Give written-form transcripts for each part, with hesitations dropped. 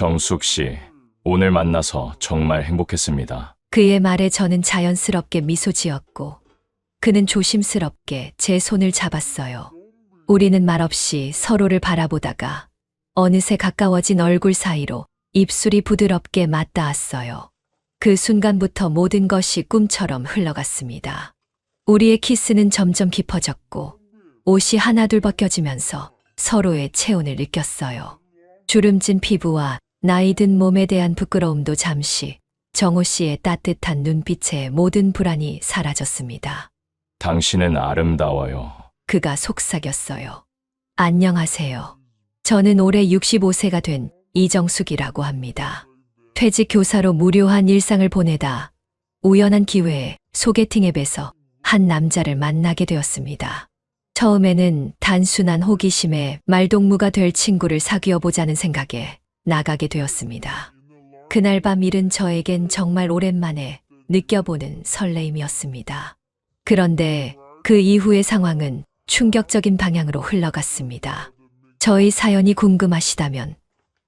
정숙 씨, 오늘 만나서 정말 행복했습니다. 그의 말에 저는 자연스럽게 미소 지었고 그는 조심스럽게 제 손을 잡았어요. 우리는 말없이 서로를 바라보다가 어느새 가까워진 얼굴 사이로 입술이 부드럽게 맞닿았어요. 그 순간부터 모든 것이 꿈처럼 흘러갔습니다. 우리의 키스는 점점 깊어졌고 옷이 하나둘 벗겨지면서 서로의 체온을 느꼈어요. 주름진 피부와 나이 든 몸에 대한 부끄러움도 잠시, 정호 씨의 따뜻한 눈빛에 모든 불안이 사라졌습니다. 당신은 아름다워요. 그가 속삭였어요. 안녕하세요. 저는 올해 65세가 된 이정숙이라고 합니다. 퇴직 교사로 무료한 일상을 보내다 우연한 기회에 소개팅 앱에서 한 남자를 만나게 되었습니다. 처음에는 단순한 호기심에 말동무가 될 친구를 사귀어 보자는 생각에 나가게 되었습니다. 그날 밤 일은 저에겐 정말 오랜만에 느껴보는 설레임이었습니다. 그런데 그 이후의 상황은 충격적인 방향으로 흘러갔습니다. 저희 사연이 궁금하시다면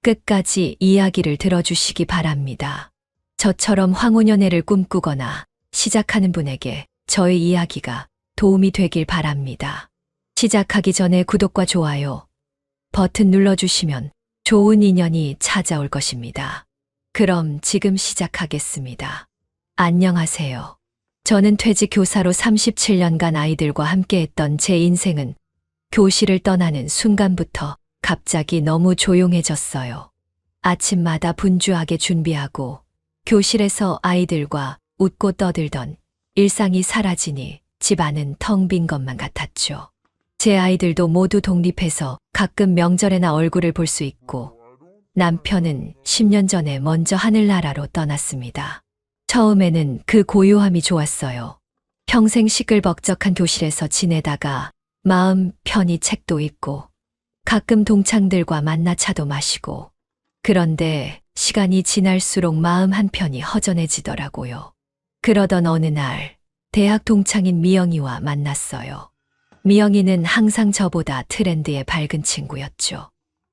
끝까지 이야기를 들어주시기 바랍니다. 저처럼 황혼연애를 꿈꾸거나 시작하는 분에게 저의 이야기가 도움이 되길 바랍니다. 시작하기 전에 구독과 좋아요 버튼 눌러주시면 좋은 인연이 찾아올 것입니다. 그럼 지금 시작하겠습니다. 안녕하세요. 저는 퇴직 교사로 37년간 아이들과 함께했던 제 인생은 교실을 떠나는 순간부터 갑자기 너무 조용해졌어요. 아침마다 분주하게 준비하고 교실에서 아이들과 웃고 떠들던 일상이 사라지니 집안은 텅 빈 것만 같았죠. 제 아이들도 모두 독립해서 가끔 명절에나 얼굴을 볼 수 있고 남편은 10년 전에 먼저 하늘나라로 떠났습니다. 처음에는 그 고요함이 좋았어요. 평생 시끌벅적한 교실에서 지내다가 마음 편히 책도 읽고 가끔 동창들과 만나 차도 마시고 그런데 시간이 지날수록 마음 한편이 허전해지더라고요. 그러던 어느 날 대학 동창인 미영이와 만났어요. 미영이는 항상 저보다 트렌드에 밝은 친구였죠.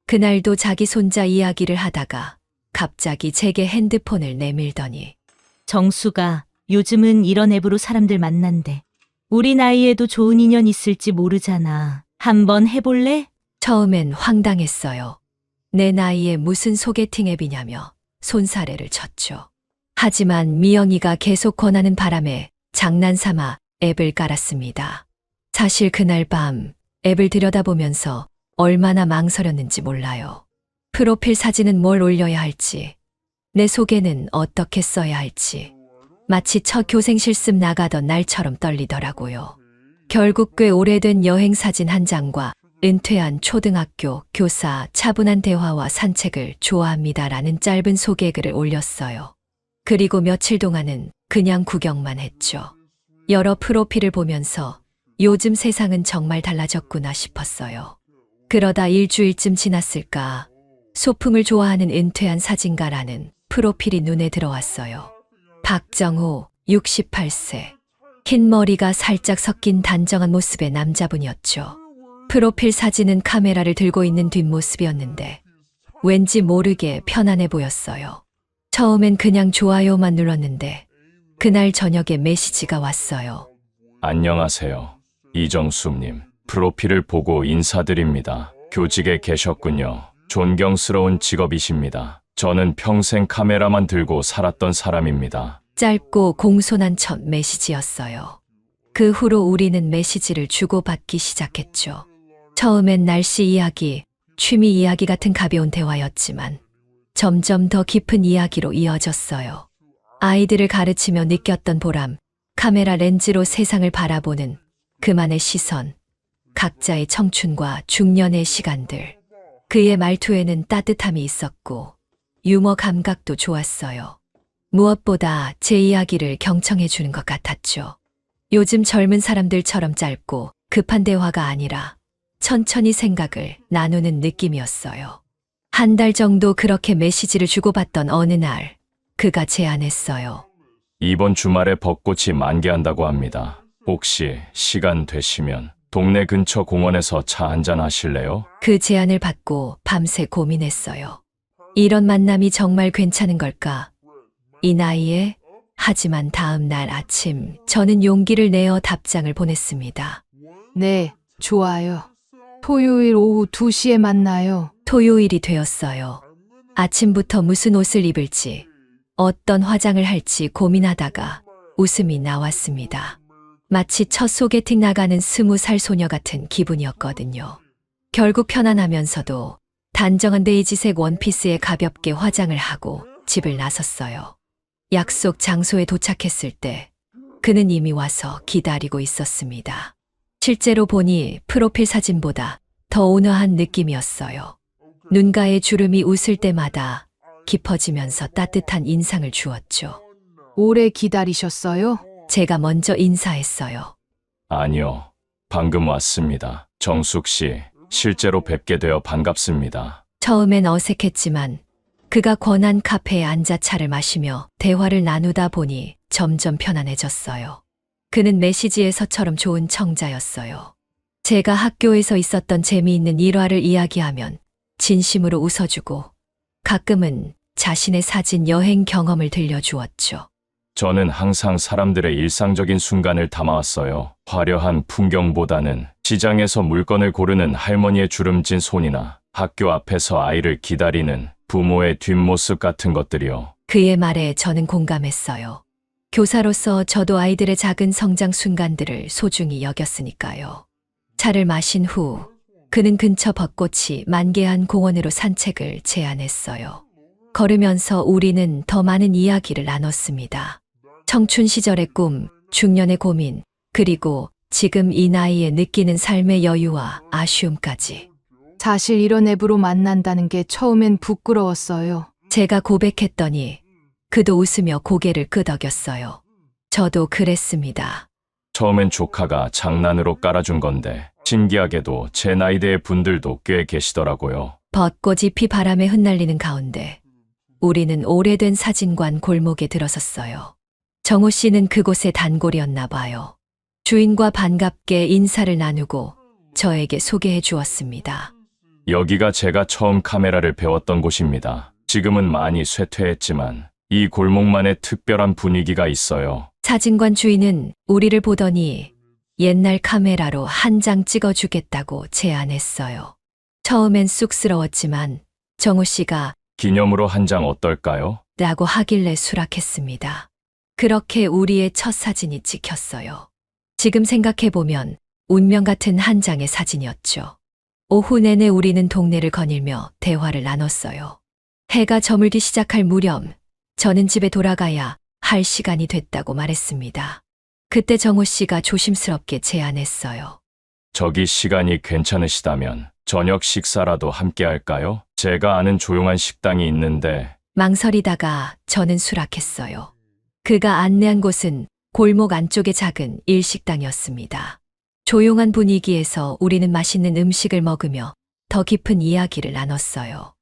그날도 자기 손자 이야기를 하다가 갑자기 제게 핸드폰을 내밀더니 정수가 요즘은 이런 앱으로 사람들 만난대. 우리 나이에도 좋은 인연 있을지 모르잖아. 한번 해볼래? 처음엔 황당했어요. 내 나이에 무슨 소개팅 앱이냐며 손사래를 쳤죠. 하지만 미영이가 계속 권하는 바람에 장난삼아 앱을 깔았습니다. 사실 그날 밤 앱을 들여다보면서 얼마나 망설였는지 몰라요. 프로필 사진은 뭘 올려야 할지, 내 소개는 어떻게 써야 할지, 마치 첫 교생 실습 나가던 날처럼 떨리더라고요. 결국 꽤 오래된 여행 사진 한 장과 은퇴한 초등학교 교사 차분한 대화와 산책을 좋아합니다라는 짧은 소개글을 올렸어요. 그리고 며칠 동안은 그냥 구경만 했죠. 여러 프로필을 보면서 요즘 세상은 정말 달라졌구나 싶었어요. 그러다 일주일쯤 지났을까 소품을 좋아하는 은퇴한 사진가라는 프로필이 눈에 들어왔어요. 박정호 68세. 흰 머리가 살짝 섞인 단정한 모습의 남자분이었죠. 프로필 사진은 카메라를 들고 있는 뒷모습이었는데 왠지 모르게 편안해 보였어요. 처음엔 그냥 좋아요만 눌렀는데 그날 저녁에 메시지가 왔어요. 안녕하세요. 이정숙님, 프로필을 보고 인사드립니다. 교직에 계셨군요. 존경스러운 직업이십니다. 저는 평생 카메라만 들고 살았던 사람입니다. 짧고 공손한 첫 메시지였어요. 그 후로 우리는 메시지를 주고받기 시작했죠. 처음엔 날씨 이야기, 취미 이야기 같은 가벼운 대화였지만 점점 더 깊은 이야기로 이어졌어요. 아이들을 가르치며 느꼈던 보람, 카메라 렌즈로 세상을 바라보는 그만의 시선, 각자의 청춘과 중년의 시간들. 그의 말투에는 따뜻함이 있었고 유머 감각도 좋았어요. 무엇보다 제 이야기를 경청해 주는 것 같았죠. 요즘 젊은 사람들처럼 짧고 급한 대화가 아니라 천천히 생각을 나누는 느낌이었어요. 한 달 정도 그렇게 메시지를 주고받던 어느 날 그가 제안했어요. 이번 주말에 벚꽃이 만개한다고 합니다. 혹시 시간 되시면 동네 근처 공원에서 차 한잔 하실래요? 그 제안을 받고 밤새 고민했어요. 이런 만남이 정말 괜찮은 걸까? 이 나이에? 하지만 다음 날 아침 저는 용기를 내어 답장을 보냈습니다. 네, 좋아요. 토요일 오후 2시에 만나요. 토요일이 되었어요. 아침부터 무슨 옷을 입을지, 어떤 화장을 할지 고민하다가 웃음이 나왔습니다. 마치 첫 소개팅 나가는 20살 소녀 같은 기분이었거든요. 결국 편안하면서도 단정한 베이지색 원피스에 가볍게 화장을 하고 집을 나섰어요. 약속 장소에 도착했을 때 그는 이미 와서 기다리고 있었습니다. 실제로 보니 프로필 사진보다 더 온화한 느낌이었어요. 눈가에 주름이 웃을 때마다 깊어지면서 따뜻한 인상을 주었죠. 오래 기다리셨어요? 제가 먼저 인사했어요. 아니요. 방금 왔습니다. 정숙 씨, 실제로 뵙게 되어 반갑습니다. 처음엔 어색했지만 그가 권한 카페에 앉아 차를 마시며 대화를 나누다 보니 점점 편안해졌어요. 그는 메시지에서처럼 좋은 청자였어요. 제가 학교에서 있었던 재미있는 일화를 이야기하면 진심으로 웃어주고 가끔은 자신의 사진 여행 경험을 들려주었죠. 저는 항상 사람들의 일상적인 순간을 담아왔어요. 화려한 풍경보다는 시장에서 물건을 고르는 할머니의 주름진 손이나 학교 앞에서 아이를 기다리는 부모의 뒷모습 같은 것들이요. 그의 말에 저는 공감했어요. 교사로서 저도 아이들의 작은 성장 순간들을 소중히 여겼으니까요. 차를 마신 후 그는 근처 벚꽃이 만개한 공원으로 산책을 제안했어요. 걸으면서 우리는 더 많은 이야기를 나눴습니다. 청춘 시절의 꿈, 중년의 고민, 그리고 지금 이 나이에 느끼는 삶의 여유와 아쉬움까지. 사실 이런 앱으로 만난다는 게 처음엔 부끄러웠어요. 제가 고백했더니 그도 웃으며 고개를 끄덕였어요. 저도 그랬습니다. 처음엔 조카가 장난으로 깔아준 건데 신기하게도 제 나이대의 분들도 꽤 계시더라고요. 벚꽃이 바람에 흩날리는 가운데 우리는 오래된 사진관 골목에 들어섰어요. 정호 씨는 그곳의 단골이었나 봐요. 주인과 반갑게 인사를 나누고 저에게 소개해 주었습니다. 여기가 제가 처음 카메라를 배웠던 곳입니다. 지금은 많이 쇠퇴했지만 이 골목만의 특별한 분위기가 있어요. 사진관 주인은 우리를 보더니 옛날 카메라로 한 장 찍어주겠다고 제안했어요. 처음엔 쑥스러웠지만 정호 씨가 기념으로 한 장 어떨까요? 라고 하길래 수락했습니다. 그렇게 우리의 첫 사진이 찍혔어요. 지금 생각해보면 운명 같은 한 장의 사진이었죠. 오후 내내 우리는 동네를 거닐며 대화를 나눴어요. 해가 저물기 시작할 무렵 저는 집에 돌아가야 할 시간이 됐다고 말했습니다. 그때 정호 씨가 조심스럽게 제안했어요. 저기 시간이 괜찮으시다면 저녁 식사라도 함께 할까요? 제가 아는 조용한 식당이 있는데 망설이다가 저는 수락했어요. 그가 안내한 곳은 골목 안쪽의 작은 일식당이었습니다. 조용한 분위기에서 우리는 맛있는 음식을 먹으며 더 깊은 이야기를 나눴어요.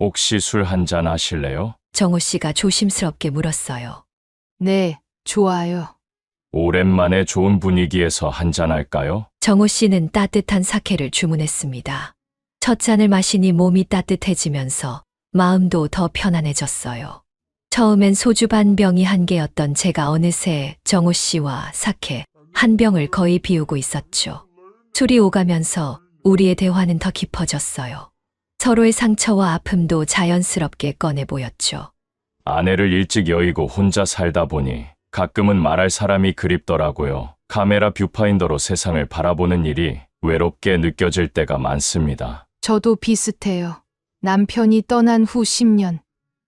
혹시 술 한잔 하실래요? 정호 씨가 조심스럽게 물었어요. 네, 좋아요. 오랜만에 좋은 분위기에서 한잔 할까요? 정호 씨는 따뜻한 사케를 주문했습니다. 첫 잔을 마시니 몸이 따뜻해지면서 마음도 더 편안해졌어요. 처음엔 소주 반 병이 한계였던 제가 어느새 정호 씨와 사케 한 병을 거의 비우고 있었죠. 술이 오가면서 우리의 대화는 더 깊어졌어요. 서로의 상처와 아픔도 자연스럽게 꺼내 보였죠. 아내를 일찍 여의고 혼자 살다 보니 가끔은 말할 사람이 그립더라고요. 카메라 뷰파인더로 세상을 바라보는 일이 외롭게 느껴질 때가 많습니다. 저도 비슷해요. 남편이 떠난 후 10년.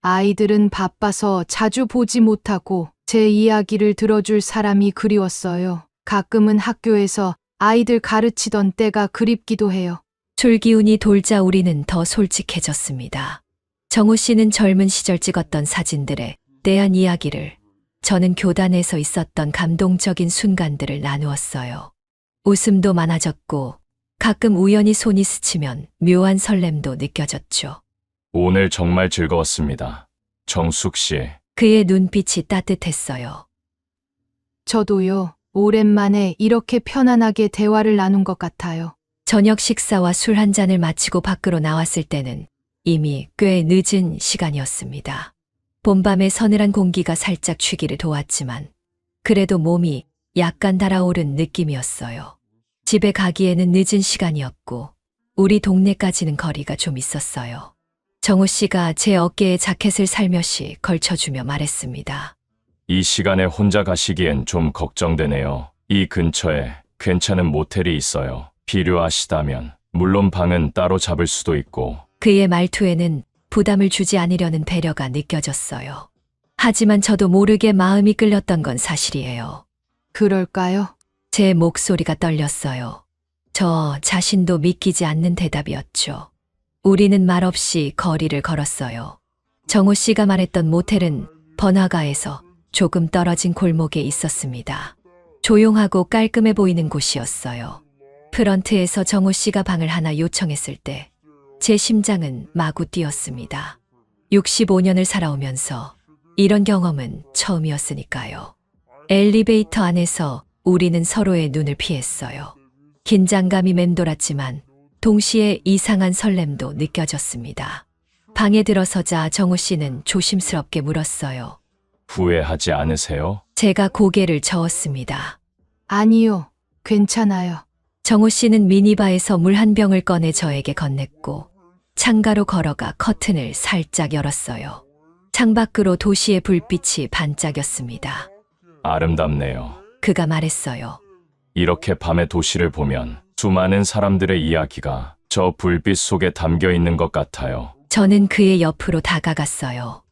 아이들은 바빠서 자주 보지 못하고 제 이야기를 들어줄 사람이 그리웠어요. 가끔은 학교에서 아이들 가르치던 때가 그립기도 해요. 술 기운이 돌자 우리는 더 솔직해졌습니다. 정호 씨는 젊은 시절 찍었던 사진들에 대한 이야기를, 저는 교단에서 있었던 감동적인 순간들을 나누었어요. 웃음도 많아졌고 가끔 우연히 손이 스치면 묘한 설렘도 느껴졌죠. 오늘 정말 즐거웠습니다. 정숙 씨. 그의 눈빛이 따뜻했어요. 저도요. 오랜만에 이렇게 편안하게 대화를 나눈 것 같아요. 저녁 식사와 술 한 잔을 마치고 밖으로 나왔을 때는 이미 꽤 늦은 시간이었습니다. 봄밤의 서늘한 공기가 살짝 취기를 도왔지만 그래도 몸이 약간 달아오른 느낌이었어요. 집에 가기에는 늦은 시간이었고 우리 동네까지는 거리가 좀 있었어요. 정우 씨가 제 어깨에 자켓을 살며시 걸쳐주며 말했습니다. 이 시간에 혼자 가시기엔 좀 걱정되네요. 이 근처에 괜찮은 모텔이 있어요. 필요하시다면 물론 방은 따로 잡을 수도 있고. 그의 말투에는 부담을 주지 않으려는 배려가 느껴졌어요. 하지만 저도 모르게 마음이 끌렸던 건 사실이에요. 그럴까요? 제 목소리가 떨렸어요. 저 자신도 믿기지 않는 대답이었죠. 우리는 말없이 거리를 걸었어요. 정우 씨가 말했던 모텔은 번화가에서 조금 떨어진 골목에 있었습니다. 조용하고 깔끔해 보이는 곳이었어요. 프런트에서 정우 씨가 방을 하나 요청했을 때 제 심장은 마구 뛰었습니다. 65년을 살아오면서 이런 경험은 처음이었으니까요. 엘리베이터 안에서 우리는 서로의 눈을 피했어요. 긴장감이 맴돌았지만 동시에 이상한 설렘도 느껴졌습니다. 방에 들어서자 정우 씨는 조심스럽게 물었어요. 후회하지 않으세요? 제가 고개를 저었습니다. 아니요, 괜찮아요. 정우 씨는 미니바에서 물 한 병을 꺼내 저에게 건넸고 창가로 걸어가 커튼을 살짝 열었어요. 창밖으로 도시의 불빛이 반짝였습니다. 아름답네요. 그가 말했어요. 이렇게 밤의 도시를 보면 수많은 사람들의 이야기가 저 불빛 속에 담겨 있는 것 같아요. 저는 그의 옆으로 다가갔어요.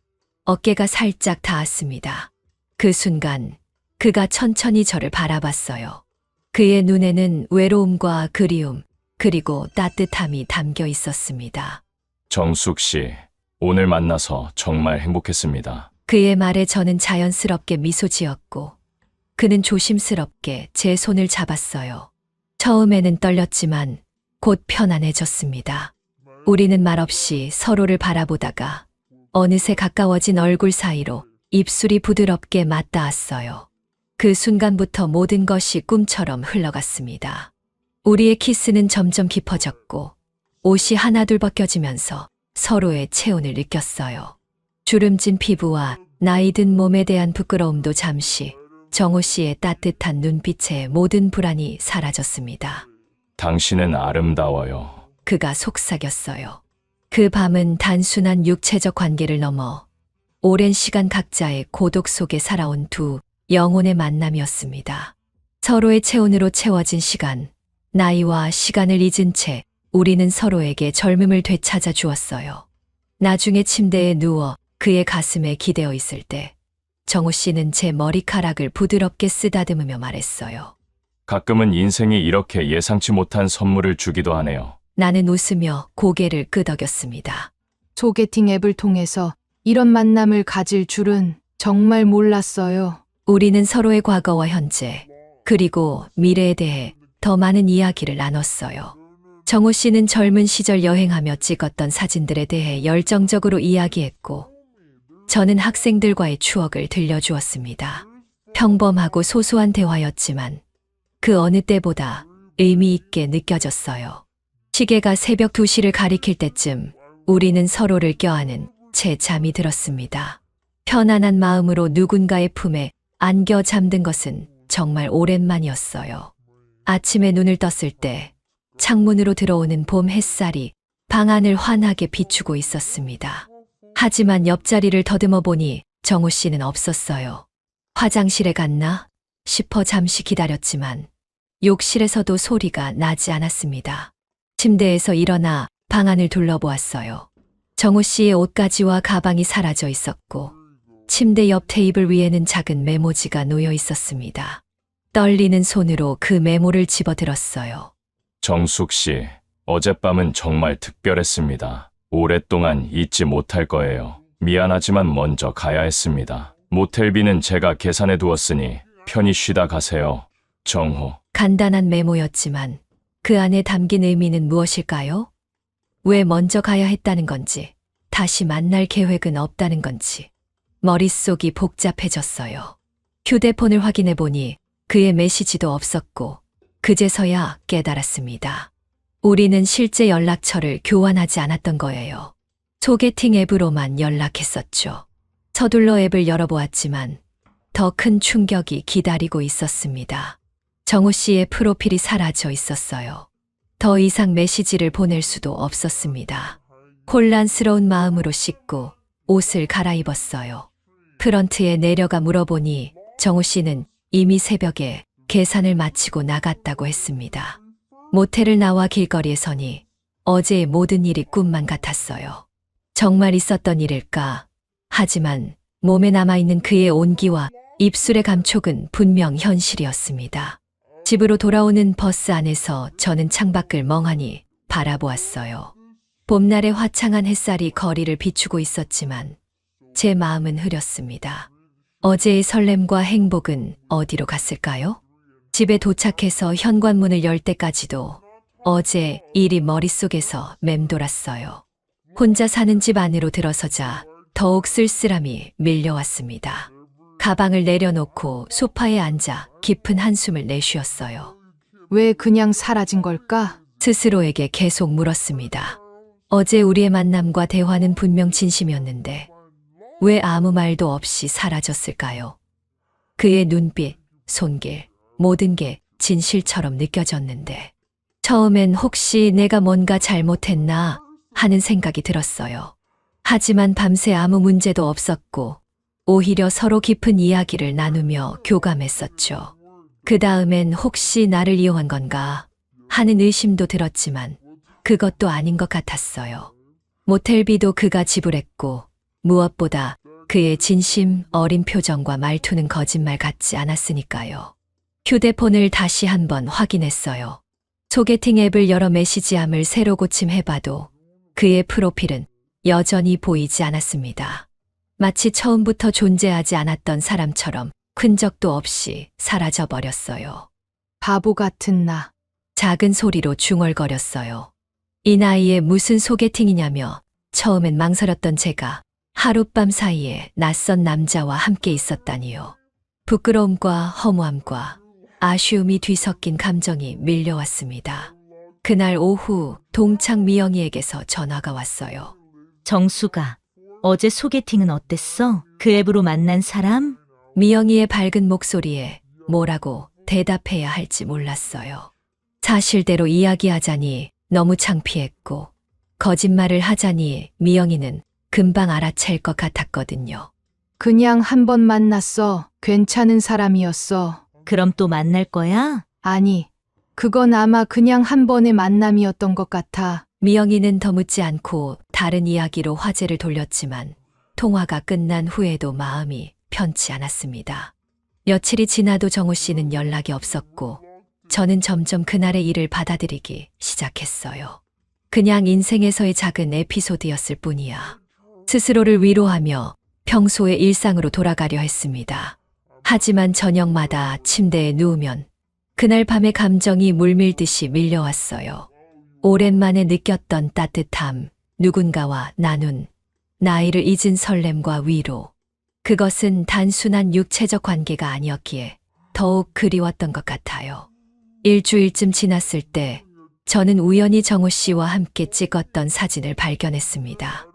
어깨가 살짝 닿았습니다. 그 순간 그가 천천히 저를 바라봤어요. 그의 눈에는 외로움과 그리움, 그리고 따뜻함이 담겨 있었습니다. 정숙 씨, 오늘 만나서 정말 행복했습니다. 그의 말에 저는 자연스럽게 미소 지었고 그는 조심스럽게 제 손을 잡았어요. 처음에는 떨렸지만 곧 편안해졌습니다. 우리는 말없이 서로를 바라보다가 어느새 가까워진 얼굴 사이로 입술이 부드럽게 맞닿았어요. 그 순간부터 모든 것이 꿈처럼 흘러갔습니다. 우리의 키스는 점점 깊어졌고 옷이 하나둘 벗겨지면서 서로의 체온을 느꼈어요. 주름진 피부와 나이 든 몸에 대한 부끄러움도 잠시, 정우 씨의 따뜻한 눈빛에 모든 불안이 사라졌습니다. 당신은 아름다워요. 그가 속삭였어요. 그 밤은 단순한 육체적 관계를 넘어 오랜 시간 각자의 고독 속에 살아온 두 영혼의 만남이었습니다. 서로의 체온으로 채워진 시간, 나이와 시간을 잊은 채 우리는 서로에게 젊음을 되찾아 주었어요. 나중에 침대에 누워 그의 가슴에 기대어 있을 때 정우 씨는 제 머리카락을 부드럽게 쓰다듬으며 말했어요. 가끔은 인생이 이렇게 예상치 못한 선물을 주기도 하네요. 나는 웃으며 고개를 끄덕였습니다. 소개팅 앱을 통해서 이런 만남을 가질 줄은 정말 몰랐어요. 우리는 서로의 과거와 현재, 그리고 미래에 대해 더 많은 이야기를 나눴어요. 정우 씨는 젊은 시절 여행하며 찍었던 사진들에 대해 열정적으로 이야기했고, 저는 학생들과의 추억을 들려주었습니다. 평범하고 소소한 대화였지만 그 어느 때보다 의미 있게 느껴졌어요. 시계가 새벽 2시를 가리킬 때쯤 우리는 서로를 껴안은 채 잠이 들었습니다. 편안한 마음으로 누군가의 품에 안겨 잠든 것은 정말 오랜만이었어요. 아침에 눈을 떴을 때 창문으로 들어오는 봄 햇살이 방 안을 환하게 비추고 있었습니다. 하지만 옆자리를 더듬어 보니 정우 씨는 없었어요. 화장실에 갔나 싶어 잠시 기다렸지만 욕실에서도 소리가 나지 않았습니다. 침대에서 일어나 방 안을 둘러보았어요. 정우 씨의 옷가지와 가방이 사라져 있었고 침대 옆 테이블 위에는 작은 메모지가 놓여 있었습니다. 떨리는 손으로 그 메모를 집어들었어요. 정숙 씨, 어젯밤은 정말 특별했습니다. 오랫동안 잊지 못할 거예요. 미안하지만 먼저 가야 했습니다. 모텔비는 제가 계산해 두었으니 편히 쉬다 가세요. 정호. 간단한 메모였지만 그 안에 담긴 의미는 무엇일까요? 왜 먼저 가야 했다는 건지, 다시 만날 계획은 없다는 건지, 머릿속이 복잡해졌어요. 휴대폰을 확인해 보니 그의 메시지도 없었고, 그제서야 깨달았습니다. 우리는 실제 연락처를 교환하지 않았던 거예요. 소개팅 앱으로만 연락했었죠. 서둘러 앱을 열어보았지만 더 큰 충격이 기다리고 있었습니다. 정우 씨의 프로필이 사라져 있었어요. 더 이상 메시지를 보낼 수도 없었습니다. 혼란스러운 마음으로 씻고 옷을 갈아입었어요. 프런트에 내려가 물어보니 정우 씨는 이미 새벽에 계산을 마치고 나갔다고 했습니다. 모텔을 나와 길거리에 서니 어제의 모든 일이 꿈만 같았어요. 정말 있었던 일일까? 하지만 몸에 남아있는 그의 온기와 입술의 감촉은 분명 현실이었습니다. 집으로 돌아오는 버스 안에서 저는 창밖을 멍하니 바라보았어요. 봄날의 화창한 햇살이 거리를 비추고 있었지만 제 마음은 흐렸습니다. 어제의 설렘과 행복은 어디로 갔을까요? 집에 도착해서 현관문을 열 때까지도 어제 일이 머릿속에서 맴돌았어요. 혼자 사는 집 안으로 들어서자 더욱 쓸쓸함이 밀려왔습니다. 가방을 내려놓고 소파에 앉아 깊은 한숨을 내쉬었어요. 왜 그냥 사라진 걸까? 스스로에게 계속 물었습니다. 어제 우리의 만남과 대화는 분명 진심이었는데 왜 아무 말도 없이 사라졌을까요? 그의 눈빛, 손길, 모든 게 진실처럼 느껴졌는데 처음엔 혹시 내가 뭔가 잘못했나 하는 생각이 들었어요. 하지만 밤새 아무 문제도 없었고 오히려 서로 깊은 이야기를 나누며 교감했었죠. 그 다음엔 혹시 나를 이용한 건가 하는 의심도 들었지만 그것도 아닌 것 같았어요. 모텔비도 그가 지불했고 무엇보다 그의 진심 어린 표정과 말투는 거짓말 같지 않았으니까요. 휴대폰을 다시 한번 확인했어요. 소개팅 앱을 열어 메시지함을 새로 고침해봐도 그의 프로필은 여전히 보이지 않았습니다. 마치 처음부터 존재하지 않았던 사람처럼 흔적도 없이 사라져버렸어요. 바보 같은 나. 작은 소리로 중얼거렸어요. 이 나이에 무슨 소개팅이냐며 처음엔 망설였던 제가 하룻밤 사이에 낯선 남자와 함께 있었다니요. 부끄러움과 허무함과 아쉬움이 뒤섞인 감정이 밀려왔습니다. 그날 오후 동창 미영이에게서 전화가 왔어요. 정수가, 어제 소개팅은 어땠어? 그 앱으로 만난 사람? 미영이의 밝은 목소리에 뭐라고 대답해야 할지 몰랐어요. 사실대로 이야기하자니 너무 창피했고 거짓말을 하자니 미영이는 금방 알아챌 것 같았거든요. 그냥 한 번 만났어. 괜찮은 사람이었어. 그럼 또 만날 거야? 아니, 그건 아마 그냥 한 번의 만남이었던 것 같아. 미영이는 더 묻지 않고 다른 이야기로 화제를 돌렸지만 통화가 끝난 후에도 마음이 편치 않았습니다. 며칠이 지나도 정우 씨는 연락이 없었고 저는 점점 그날의 일을 받아들이기 시작했어요. 그냥 인생에서의 작은 에피소드였을 뿐이야. 스스로를 위로하며 평소의 일상으로 돌아가려 했습니다. 하지만 저녁마다 침대에 누우면 그날 밤의 감정이 물밀듯이 밀려왔어요. 오랜만에 느꼈던 따뜻함, 누군가와 나눈, 나이를 잊은 설렘과 위로. 그것은 단순한 육체적 관계가 아니었기에 더욱 그리웠던 것 같아요. 일주일쯤 지났을 때 저는 우연히 정우 씨와 함께 찍었던 사진을 발견했습니다.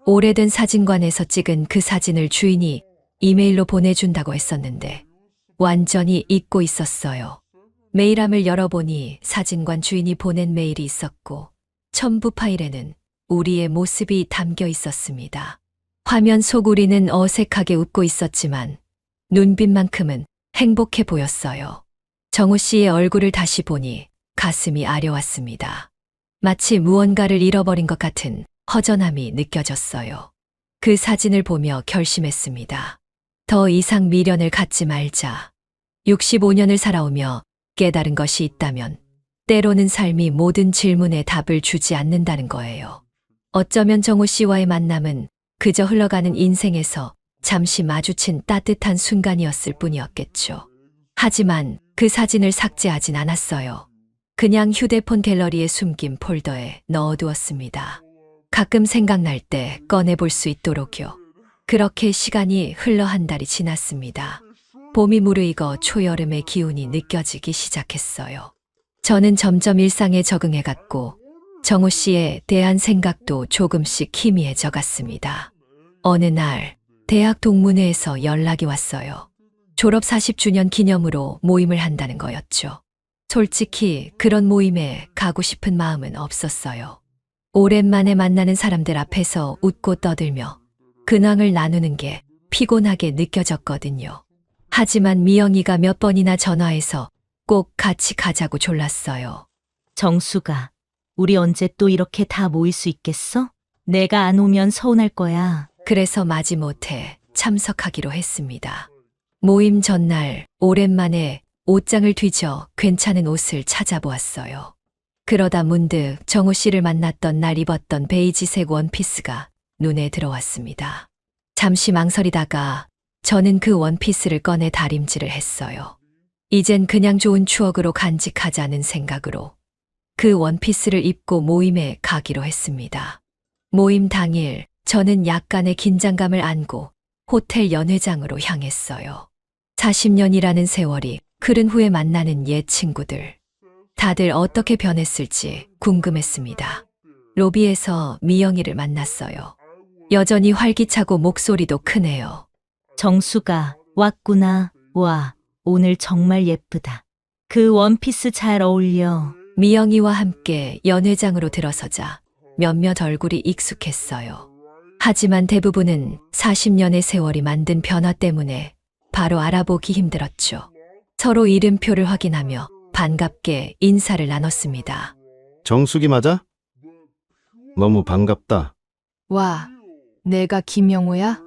오래된 사진관에서 찍은 그 사진을 주인이 이메일로 보내준다고 했었는데 완전히 잊고 있었어요. 메일함을 열어보니 사진관 주인이 보낸 메일이 있었고 첨부 파일에는 우리의 모습이 담겨 있었습니다. 화면 속 우리는 어색하게 웃고 있었지만 눈빛만큼은 행복해 보였어요. 정우 씨의 얼굴을 다시 보니 가슴이 아려왔습니다. 마치 무언가를 잃어버린 것 같은 허전함이 느껴졌어요. 그 사진을 보며 결심했습니다. 더 이상 미련을 갖지 말자. 65년을 살아오며 깨달은 것이 있다면 때로는 삶이 모든 질문에 답을 주지 않는다는 거예요. 어쩌면 정우 씨와의 만남은 그저 흘러가는 인생에서 잠시 마주친 따뜻한 순간이었을 뿐이었겠죠. 하지만 그 사진을 삭제하진 않았어요. 그냥 휴대폰 갤러리에 숨긴 폴더에 넣어두었습니다. 가끔 생각날 때 꺼내볼 수 있도록요. 그렇게 시간이 흘러 한 달이 지났습니다. 봄이 무르익어 초여름의 기운이 느껴지기 시작했어요. 저는 점점 일상에 적응해갔고 정호 씨에 대한 생각도 조금씩 희미해져 갔습니다. 어느 날 대학 동문회에서 연락이 왔어요. 졸업 40주년 기념으로 모임을 한다는 거였죠. 솔직히 그런 모임에 가고 싶은 마음은 없었어요. 오랜만에 만나는 사람들 앞에서 웃고 떠들며 근황을 나누는 게 피곤하게 느껴졌거든요. 하지만 미영이가 몇 번이나 전화해서 꼭 같이 가자고 졸랐어요. 정수가, 우리 언제 또 이렇게 다 모일 수 있겠어? 내가 안 오면 서운할 거야. 그래서 마지못해 참석하기로 했습니다. 모임 전날 오랜만에 옷장을 뒤져 괜찮은 옷을 찾아보았어요. 그러다 문득 정호 씨를 만났던 날 입었던 베이지색 원피스가 눈에 들어왔습니다. 잠시 망설이다가 저는 그 원피스를 꺼내 다림질을 했어요. 이젠 그냥 좋은 추억으로 간직하자는 생각으로 그 원피스를 입고 모임에 가기로 했습니다. 모임 당일 저는 약간의 긴장감을 안고 호텔 연회장으로 향했어요. 40년이라는 세월이 흐른 후에 만나는 옛 친구들. 다들 어떻게 변했을지 궁금했습니다. 로비에서 미영이를 만났어요. 여전히 활기차고 목소리도 크네요. 정수가, 왔구나. 와, 오늘 정말 예쁘다. 그 원피스 잘 어울려. 미영이와 함께 연회장으로 들어서자 몇몇 얼굴이 익숙했어요. 하지만 대부분은 40년의 세월이 만든 변화 때문에 바로 알아보기 힘들었죠. 서로 이름표를 확인하며 반갑게 인사를 나눴습니다. 정숙이 맞아? 너무 반갑다. 와, 내가 김영호야?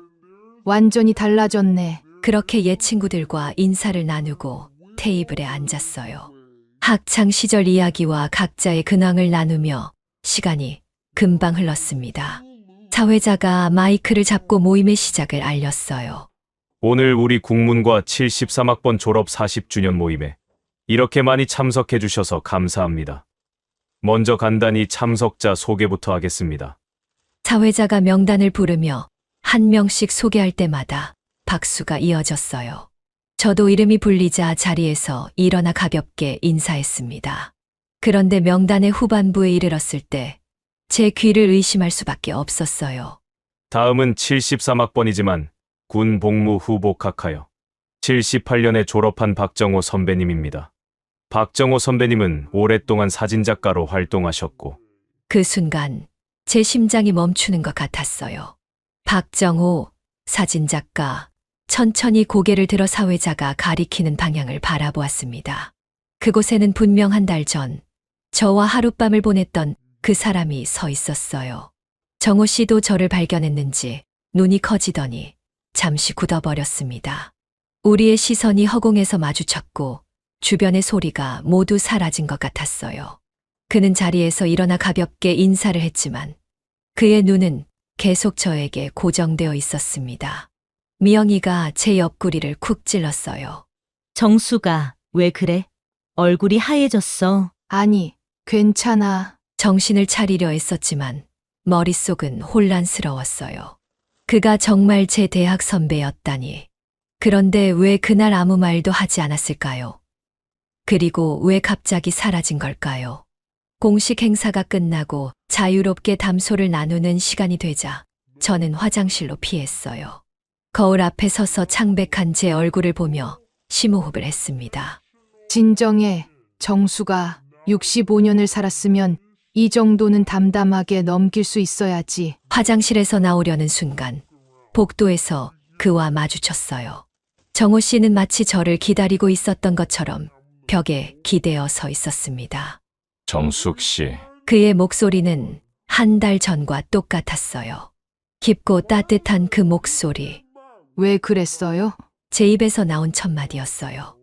완전히 달라졌네. 그렇게 옛 친구들과 인사를 나누고 테이블에 앉았어요. 학창 시절 이야기와 각자의 근황을 나누며 시간이 금방 흘렀습니다. 사회자가 마이크를 잡고 모임의 시작을 알렸어요. 오늘 우리 국문과 73학번 졸업 40주년 모임에 이렇게 많이 참석해 주셔서 감사합니다. 먼저 간단히 참석자 소개부터 하겠습니다. 사회자가 명단을 부르며 한 명씩 소개할 때마다 박수가 이어졌어요. 저도 이름이 불리자 자리에서 일어나 가볍게 인사했습니다. 그런데 명단의 후반부에 이르렀을 때 제 귀를 의심할 수밖에 없었어요. 다음은 73학번이지만 군 복무 후 복학하여 78년에 졸업한 박정호 선배님입니다. 박정호 선배님은 오랫동안 사진작가로 활동하셨고 그 순간 제 심장이 멈추는 것 같았어요. 박정호, 사진작가, 천천히 고개를 들어 사회자가 가리키는 방향을 바라보았습니다. 그곳에는 분명 한 달 전 저와 하룻밤을 보냈던 그 사람이 서 있었어요. 정호 씨도 저를 발견했는지 눈이 커지더니 잠시 굳어버렸습니다. 우리의 시선이 허공에서 마주쳤고 주변의 소리가 모두 사라진 것 같았어요. 그는 자리에서 일어나 가볍게 인사를 했지만 그의 눈은 계속 저에게 고정되어 있었습니다. 미영이가 제 옆구리를 쿡 찔렀어요. 정수가, 왜 그래? 얼굴이 하얘졌어. 아니, 괜찮아. 정신을 차리려 했었지만 머릿속은 혼란스러웠어요. 그가 정말 제 대학 선배였다니. 그런데 왜 그날 아무 말도 하지 않았을까요? 그리고 왜 갑자기 사라진 걸까요? 공식 행사가 끝나고 자유롭게 담소를 나누는 시간이 되자 저는 화장실로 피했어요. 거울 앞에 서서 창백한 제 얼굴을 보며 심호흡을 했습니다. 진정해. 정수가 65년을 살았으면 이 정도는 담담하게 넘길 수 있어야지. 화장실에서 나오려는 순간 복도에서 그와 마주쳤어요. 정호 씨는 마치 저를 기다리고 있었던 것처럼 벽에 기대어 서 있었습니다. 정숙 씨, 그의 목소리는 한 달 전과 똑같았어요. 깊고 따뜻한 그 목소리, 왜 그랬어요? 제 입에서 나온 첫 마디였어요.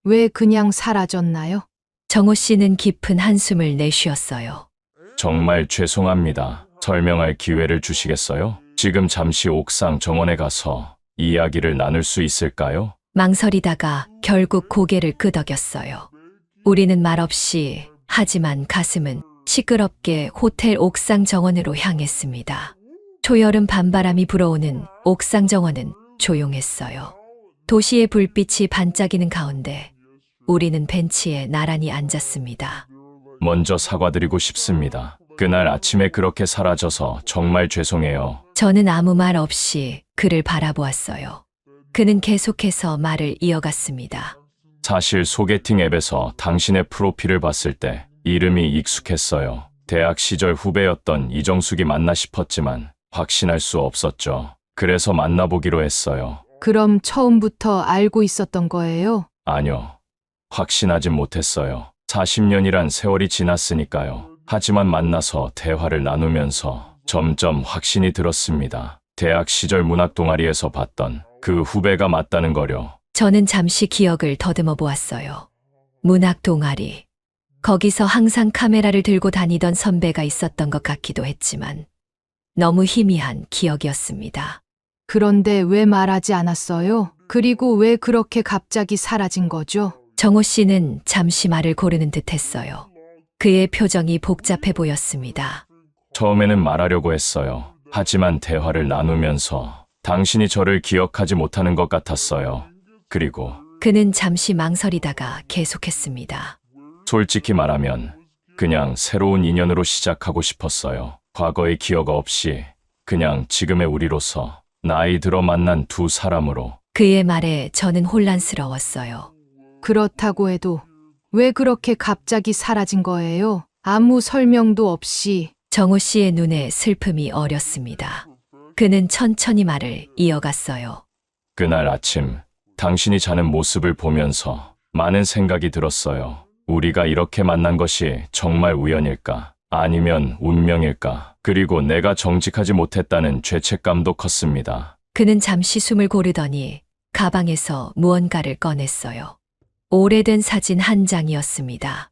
왜 그냥 사라졌나요? 정호 씨는 깊은 한숨을 내쉬었어요. 정말 죄송합니다. 설명할 기회를 주시겠어요? 지금 잠시 옥상 정원에 가서 이야기를 나눌 수 있을까요? 망설이다가 결국 고개를 끄덕였어요. 우리는 말없이 하지만 가슴은 시끄럽게 호텔 옥상 정원으로 향했습니다. 초여름 밤바람이 불어오는 옥상 정원은 조용했어요. 도시의 불빛이 반짝이는 가운데 우리는 벤치에 나란히 앉았습니다. 먼저 사과드리고 싶습니다. 그날 아침에 그렇게 사라져서 정말 죄송해요. 저는 아무 말 없이 그를 바라보았어요. 그는 계속해서 말을 이어갔습니다. 사실 소개팅 앱에서 당신의 프로필을 봤을 때 이름이 익숙했어요. 대학 시절 후배였던 이정숙이 맞나 싶었지만 확신할 수 없었죠. 그래서 만나보기로 했어요. 그럼 처음부터 알고 있었던 거예요? 아니요. 확신하진 못했어요. 40년이란 세월이 지났으니까요. 하지만 만나서 대화를 나누면서 점점 확신이 들었습니다. 대학 시절 문학 동아리에서 봤던 그 후배가 맞다는 거요. 저는 잠시 기억을 더듬어 보았어요. 문학 동아리. 거기서 항상 카메라를 들고 다니던 선배가 있었던 것 같기도 했지만 너무 희미한 기억이었습니다. 그런데 왜 말하지 않았어요? 그리고 왜 그렇게 갑자기 사라진 거죠? 정호 씨는 잠시 말을 고르는 듯 했어요. 그의 표정이 복잡해 보였습니다. 처음에는 말하려고 했어요. 하지만 대화를 나누면서 당신이 저를 기억하지 못하는 것 같았어요. 그리고 그는 잠시 망설이다가 계속했습니다. 솔직히 말하면 그냥 새로운 인연으로 시작하고 싶었어요. 과거의 기억 없이 그냥 지금의 우리로서 나이 들어 만난 두 사람으로. 그의 말에 저는 혼란스러웠어요. 그렇다고 해도 왜 그렇게 갑자기 사라진 거예요? 아무 설명도 없이. 정호 씨의 눈에 슬픔이 어렸습니다. 그는 천천히 말을 이어갔어요. 그날 아침 당신이 자는 모습을 보면서 많은 생각이 들었어요. 우리가 이렇게 만난 것이 정말 우연일까? 아니면 운명일까? 그리고 내가 정직하지 못했다는 죄책감도 컸습니다. 그는 잠시 숨을 고르더니 가방에서 무언가를 꺼냈어요. 오래된 사진 한 장이었습니다.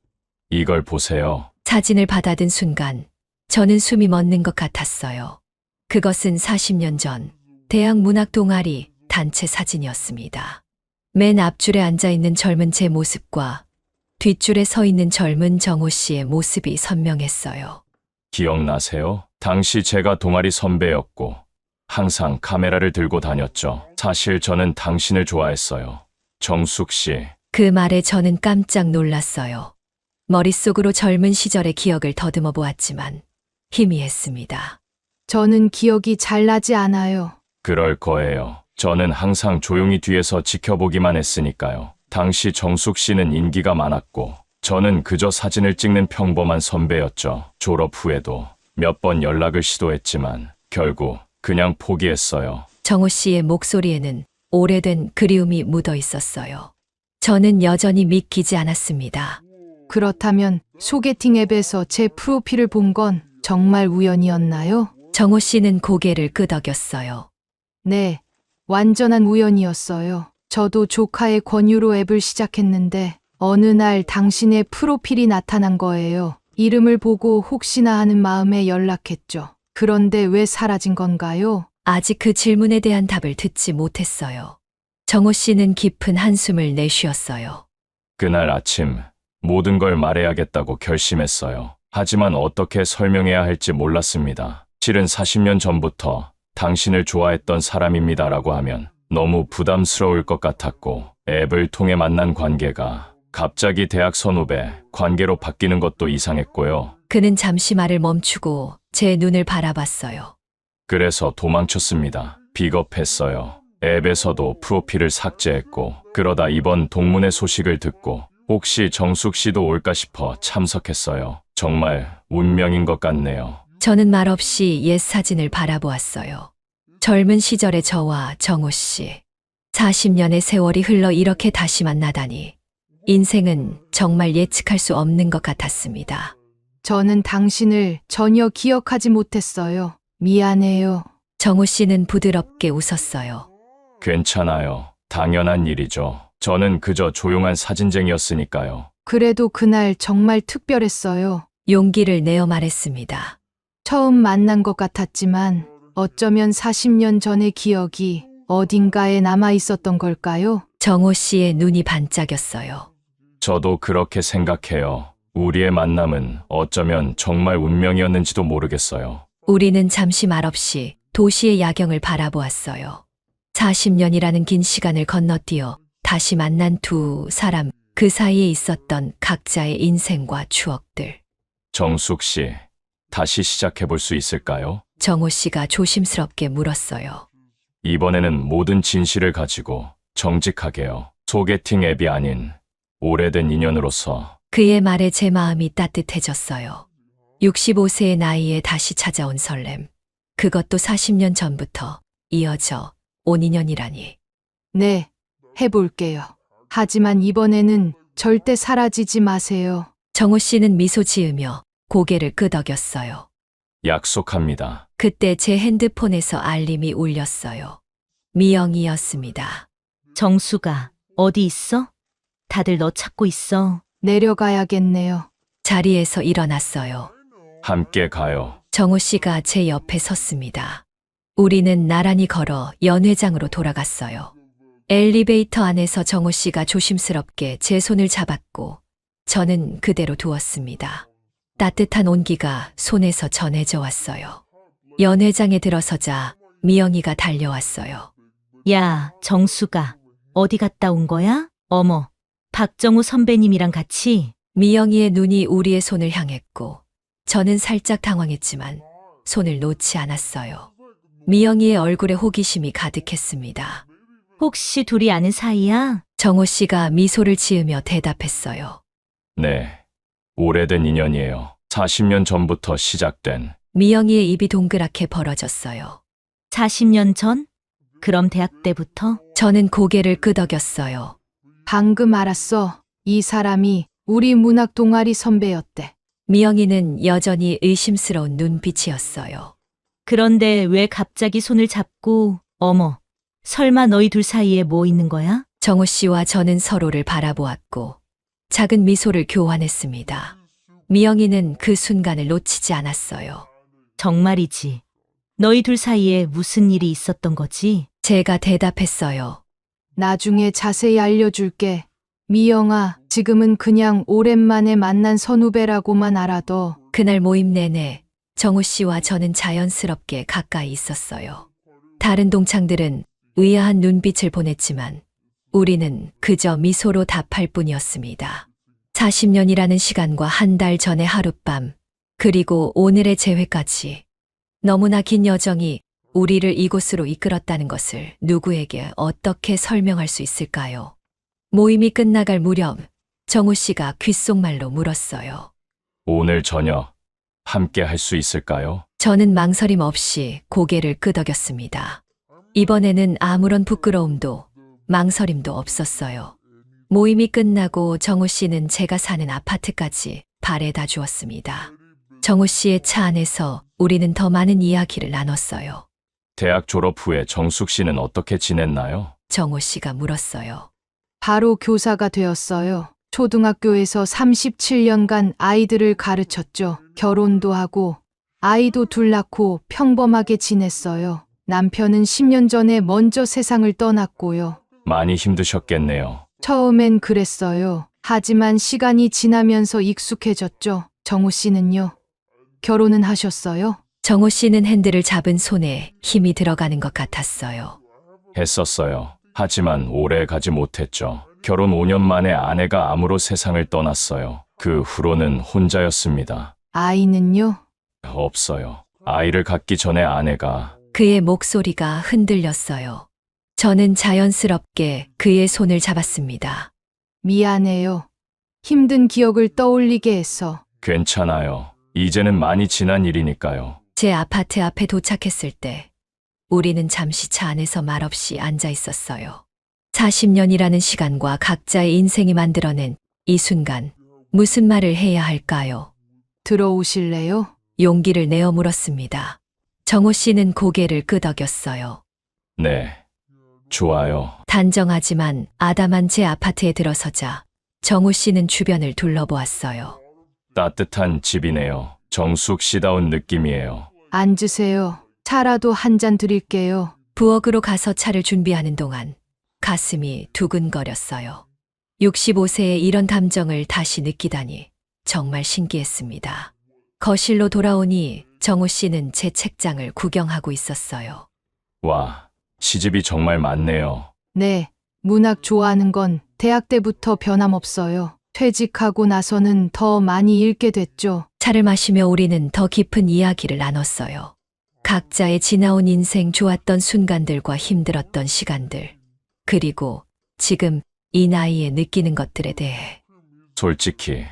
이걸 보세요. 사진을 받아든 순간 저는 숨이 멎는 것 같았어요. 그것은 40년 전 대학 문학 동아리 단체 사진이었습니다. 맨 앞줄에 앉아있는 젊은 제 모습과 뒷줄에 서 있는 젊은 정호 씨의 모습이 선명했어요. 기억나세요? 당시 제가 동아리 선배였고 항상 카메라를 들고 다녔죠. 사실 저는 당신을 좋아했어요. 정숙 씨. 그 말에 저는 깜짝 놀랐어요. 머릿속으로 젊은 시절의 기억을 더듬어 보았지만 희미했습니다. 저는 기억이 잘 나지 않아요. 그럴 거예요. 저는 항상 조용히 뒤에서 지켜보기만 했으니까요. 당시 정숙 씨는 인기가 많았고 저는 그저 사진을 찍는 평범한 선배였죠. 졸업 후에도 몇 번 연락을 시도했지만 결국 그냥 포기했어요. 정호 씨의 목소리에는 오래된 그리움이 묻어 있었어요. 저는 여전히 믿기지 않았습니다. 그렇다면 소개팅 앱에서 제 프로필을 본 건 정말 우연이었나요? 정호 씨는 고개를 끄덕였어요. 네, 완전한 우연이었어요. 저도 조카의 권유로 앱을 시작했는데 어느 날 당신의 프로필이 나타난 거예요. 이름을 보고 혹시나 하는 마음에 연락했죠. 그런데 왜 사라진 건가요? 아직 그 질문에 대한 답을 듣지 못했어요. 정호 씨는 깊은 한숨을 내쉬었어요. 그날 아침 모든 걸 말해야겠다고 결심했어요. 하지만 어떻게 설명해야 할지 몰랐습니다. 실은 40년 전부터 당신을 좋아했던 사람입니다라고 하면 너무 부담스러울 것 같았고 앱을 통해 만난 관계가 갑자기 대학 선후배 관계로 바뀌는 것도 이상했고요. 그는 잠시 말을 멈추고 제 눈을 바라봤어요. 그래서 도망쳤습니다. 비겁했어요. 앱에서도 프로필을 삭제했고 그러다 이번 동문회 소식을 듣고 혹시 정숙 씨도 올까 싶어 참석했어요. 정말 운명인 것 같네요. 저는 말없이 옛 사진을 바라보았어요. 젊은 시절의 저와 정호 씨. 40년의 세월이 흘러 이렇게 다시 만나다니. 인생은 정말 예측할 수 없는 것 같았습니다. 저는 당신을 전혀 기억하지 못했어요. 미안해요. 정호 씨는 부드럽게 웃었어요. 괜찮아요. 당연한 일이죠. 저는 그저 조용한 사진쟁이였으니까요. 그래도 그날 정말 특별했어요. 용기를 내어 말했습니다. 처음 만난 것 같았지만 어쩌면 40년 전의 기억이 어딘가에 남아 있었던 걸까요? 정호 씨의 눈이 반짝였어요. 저도 그렇게 생각해요. 우리의 만남은 어쩌면 정말 운명이었는지도 모르겠어요. 우리는 잠시 말없이 도시의 야경을 바라보았어요. 40년이라는 긴 시간을 건너뛰어 다시 만난 두 사람, 그 사이에 있었던 각자의 인생과 추억들. 정숙 씨, 다시 시작해 볼 수 있을까요? 정호 씨가 조심스럽게 물었어요. 이번에는 모든 진실을 가지고 정직하게요. 소개팅 앱이 아닌 오래된 인연으로서. 그의 말에 제 마음이 따뜻해졌어요. 65세의 나이에 다시 찾아온 설렘. 그것도 40년 전부터 이어져 온 인연이라니. 네, 해볼게요. 하지만 이번에는 절대 사라지지 마세요. 정호 씨는 미소 지으며 고개를 끄덕였어요. 약속합니다. 그때 제 핸드폰에서 알림이 울렸어요. 미영이었습니다. 정수가 어디 있어? 다들 너 찾고 있어. 내려가야겠네요. 자리에서 일어났어요. 함께 가요. 정호 씨가 제 옆에 섰습니다. 우리는 나란히 걸어 연회장으로 돌아갔어요. 엘리베이터 안에서 정호 씨가 조심스럽게 제 손을 잡았고 저는 그대로 두었습니다. 따뜻한 온기가 손에서 전해져 왔어요. 연회장에 들어서자 미영이가 달려왔어요. 야, 정수가 어디 갔다 온 거야? 어머, 박정우 선배님이랑 같이? 미영이의 눈이 우리의 손을 향했고 저는 살짝 당황했지만 손을 놓지 않았어요. 미영이의 얼굴에 호기심이 가득했습니다. 혹시 둘이 아는 사이야? 정호 씨가 미소를 지으며 대답했어요. 네. 오래된 인연이에요. 40년 전부터 시작된. 미영이의 입이 동그랗게 벌어졌어요. 40년 전? 그럼 대학 때부터? 저는 고개를 끄덕였어요. 방금 알았어. 이 사람이 우리 문학 동아리 선배였대. 미영이는 여전히 의심스러운 눈빛이었어요. 그런데 왜 갑자기 손을 잡고, 어머, 설마 너희 둘 사이에 뭐 있는 거야? 정호 씨와 저는 서로를 바라보았고 작은 미소를 교환했습니다. 미영이는 그 순간을 놓치지 않았어요. 정말이지. 너희 둘 사이에 무슨 일이 있었던 거지? 제가 대답했어요. 나중에 자세히 알려줄게. 미영아, 지금은 그냥 오랜만에 만난 선후배라고만 알아둬. 그날 모임 내내 정호 씨와 저는 자연스럽게 가까이 있었어요. 다른 동창들은 의아한 눈빛을 보냈지만 우리는 그저 미소로 답할 뿐이었습니다. 40년이라는 시간과 한 달 전의 하룻밤, 그리고 오늘의 재회까지 너무나 긴 여정이 우리를 이곳으로 이끌었다는 것을 누구에게 어떻게 설명할 수 있을까요? 모임이 끝나갈 무렵 정호 씨가 귓속말로 물었어요. 오늘 저녁 함께 할 수 있을까요? 저는 망설임 없이 고개를 끄덕였습니다. 이번에는 아무런 부끄러움도 망설임도 없었어요. 모임이 끝나고 정호 씨는 제가 사는 아파트까지 바래다 주었습니다. 정호 씨의 차 안에서 우리는 더 많은 이야기를 나눴어요. 대학 졸업 후에 정숙 씨는 어떻게 지냈나요? 정호 씨가 물었어요. 바로 교사가 되었어요. 초등학교에서 37년간 아이들을 가르쳤죠. 결혼도 하고 아이도 둘 낳고 평범하게 지냈어요. 남편은 10년 전에 먼저 세상을 떠났고요. 많이 힘드셨겠네요. 처음엔 그랬어요. 하지만 시간이 지나면서 익숙해졌죠. 정우 씨는요? 결혼은 하셨어요? 정호 씨는 핸들을 잡은 손에 힘이 들어가는 것 같았어요. 했었어요. 하지만 오래 가지 못했죠. 결혼 5년 만에 아내가 암으로 세상을 떠났어요. 그 후로는 혼자였습니다. 아이는요? 없어요. 아이를 갖기 전에 아내가 그의 목소리가 흔들렸어요. 저는 자연스럽게 그의 손을 잡았습니다. 미안해요. 힘든 기억을 떠올리게 해서. 괜찮아요. 이제는 많이 지난 일이니까요. 제 아파트 앞에 도착했을 때 우리는 잠시 차 안에서 말없이 앉아 있었어요. 40년이라는 시간과 각자의 인생이 만들어낸 이 순간, 무슨 말을 해야 할까요? 들어오실래요? 용기를 내어 물었습니다. 정호 씨는 고개를 끄덕였어요. 네. 좋아요. 단정하지만 아담한 제 아파트에 들어서자 정호 씨는 주변을 둘러보았어요. 따뜻한 집이네요. 정숙 씨다운 느낌이에요. 앉으세요. 차라도 한 잔 드릴게요. 부엌으로 가서 차를 준비하는 동안 가슴이 두근거렸어요. 65세의 이런 감정을 다시 느끼다니 정말 신기했습니다. 거실로 돌아오니 정호 씨는 제 책장을 구경하고 있었어요. 와, 시집이 정말 많네요. 네, 문학 좋아하는 건 대학 때부터 변함없어요. 퇴직하고 나서는 더 많이 읽게 됐죠. 차를 마시며 우리는 더 깊은 이야기를 나눴어요. 각자의 지나온 인생 좋았던 순간들과 힘들었던 시간들, 그리고 지금 이 나이에 느끼는 것들에 대해. 솔직히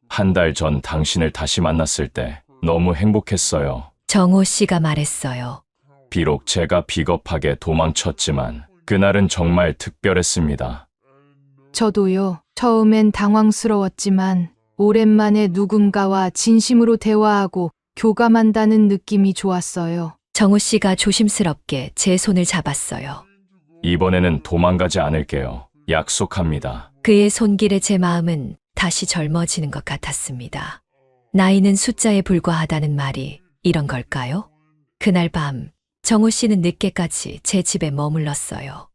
한 달 전 당신을 다시 만났을 때 너무 행복했어요. 정호 씨가 말했어요. 비록 제가 비겁하게 도망쳤지만 그날은 정말 특별했습니다. 저도요. 처음엔 당황스러웠지만 오랜만에 누군가와 진심으로 대화하고 교감한다는 느낌이 좋았어요. 정호 씨가 조심스럽게 제 손을 잡았어요. 이번에는 도망가지 않을게요. 약속합니다. 그의 손길에 제 마음은 다시 젊어지는 것 같았습니다. 나이는 숫자에 불과하다는 말이 이런 걸까요? 그날 밤, 정호 씨는 늦게까지 제 집에 머물렀어요.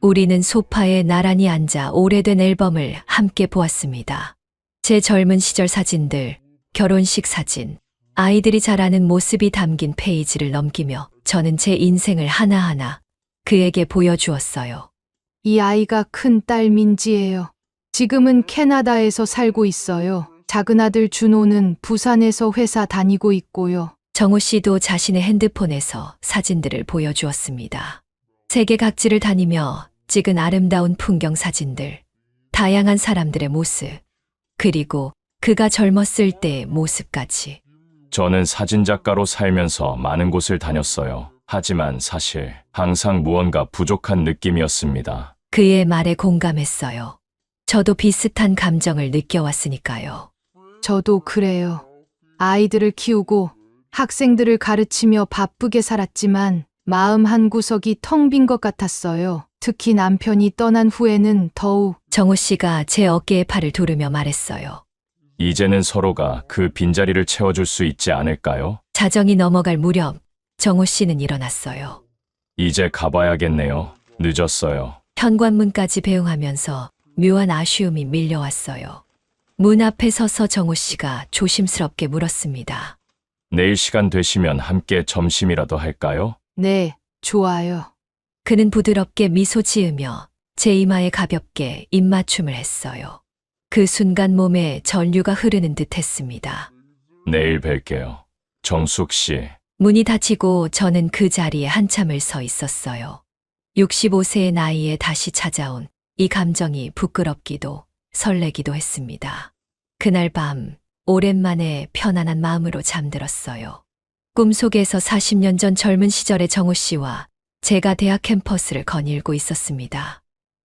우리는 소파에 나란히 앉아 오래된 앨범을 함께 보았습니다. 제 젊은 시절 사진들, 결혼식 사진, 아이들이 자라는 모습이 담긴 페이지를 넘기며 저는 제 인생을 하나하나 그에게 보여주었어요. 이 아이가 큰 딸 민지예요. 지금은 캐나다에서 살고 있어요. 작은 아들 준호는 부산에서 회사 다니고 있고요. 정호 씨도 자신의 핸드폰에서 사진들을 보여주었습니다. 세계 각지를 다니며 찍은 아름다운 풍경 사진들, 다양한 사람들의 모습, 그리고 그가 젊었을 때의 모습까지. 저는 사진작가로 살면서 많은 곳을 다녔어요. 하지만 사실 항상 무언가 부족한 느낌이었습니다. 그의 말에 공감했어요. 저도 비슷한 감정을 느껴왔으니까요. 저도 그래요. 아이들을 키우고 학생들을 가르치며 바쁘게 살았지만 마음 한구석이 텅 빈 것 같았어요. 특히 남편이 떠난 후에는 더욱. 정호 씨가 제 어깨에 팔을 두르며 말했어요. 이제는 서로가 그 빈자리를 채워줄 수 있지 않을까요? 자정이 넘어갈 무렵 정호 씨는 일어났어요. 이제 가봐야겠네요. 늦었어요. 현관문까지 배웅하면서 묘한 아쉬움이 밀려왔어요. 문 앞에 서서 정호 씨가 조심스럽게 물었습니다. 내일 시간 되시면 함께 점심이라도 할까요? 네, 좋아요. 그는 부드럽게 미소 지으며 제 이마에 가볍게 입맞춤을 했어요. 그 순간 몸에 전류가 흐르는 듯 했습니다. 내일 뵐게요. 정숙 씨. 문이 닫히고 저는 그 자리에 한참을 서 있었어요. 65세의 나이에 다시 찾아온 이 감정이 부끄럽기도 설레기도 했습니다. 그날 밤 오랜만에 편안한 마음으로 잠들었어요. 꿈속에서 40년 전 젊은 시절의 정호 씨와 제가 대학 캠퍼스를 거닐고 있었습니다.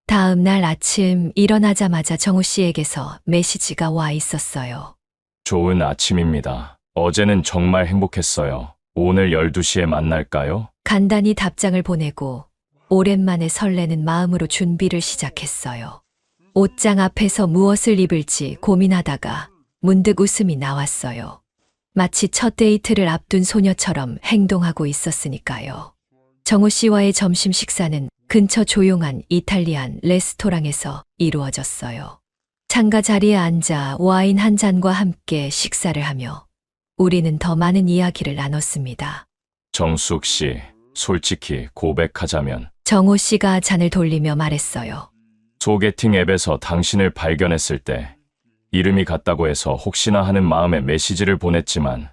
다음 날 아침 일어나자마자 정호 씨에게서 메시지가 와 있었어요. 좋은 아침입니다. 어제는 정말 행복했어요. 오늘 12시에 만날까요? 간단히 답장을 보내고 오랜만에 설레는 마음으로 준비를 시작했어요. 옷장 앞에서 무엇을 입을지 고민하다가 문득 웃음이 나왔어요. 마치 첫 데이트를 앞둔 소녀처럼 행동하고 있었으니까요. 정호 씨와의 점심 식사는 근처 조용한 이탈리안 레스토랑에서 이루어졌어요. 창가 자리에 앉아 와인 한 잔과 함께 식사를 하며 우리는 더 많은 이야기를 나눴습니다. 정숙 씨, 솔직히 고백하자면 정호 씨가 잔을 돌리며 말했어요. 소개팅 앱에서 당신을 발견했을 때 이름이 같다고 해서 혹시나 하는 마음에 메시지를 보냈지만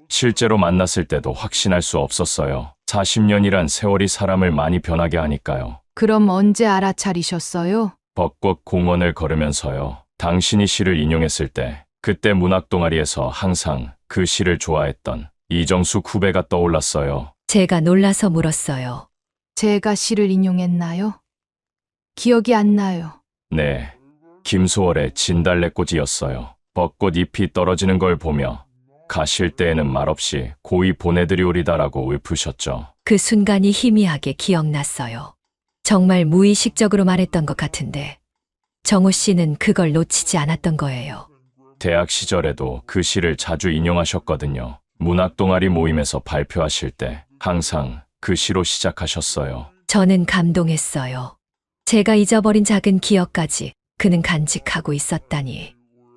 실제로 만났을 때도 확신할 수 없었어요. 40년이란 세월이 사람을 많이 변하게 하니까요. 그럼 언제 알아차리셨어요? 벚꽃 공원을 걸으면서요. 당신이 시를 인용했을 때 그때 문학 동아리에서 항상 그 시를 좋아했던 이정숙 후배가 떠올랐어요. 제가 놀라서 물었어요. 제가 시를 인용했나요? 기억이 안 나요. 네, 김소월의 진달래꽃이었어요. 벚꽃 잎이 떨어지는 걸 보며 가실 때에는 말없이 고이 보내드리오리다라고 읊으셨죠. 그 순간이 희미하게 기억났어요. 정말 무의식적으로 말했던 것 같은데 정호 씨는 그걸 놓치지 않았던 거예요. 대학 시절에도 그 시를 자주 인용하셨거든요. 문학 동아리 모임에서 발표하실 때 항상 그 시로 시작하셨어요. 저는 감동했어요. 제가 잊어버린 작은 기억까지 그는 간직하고 있었다니.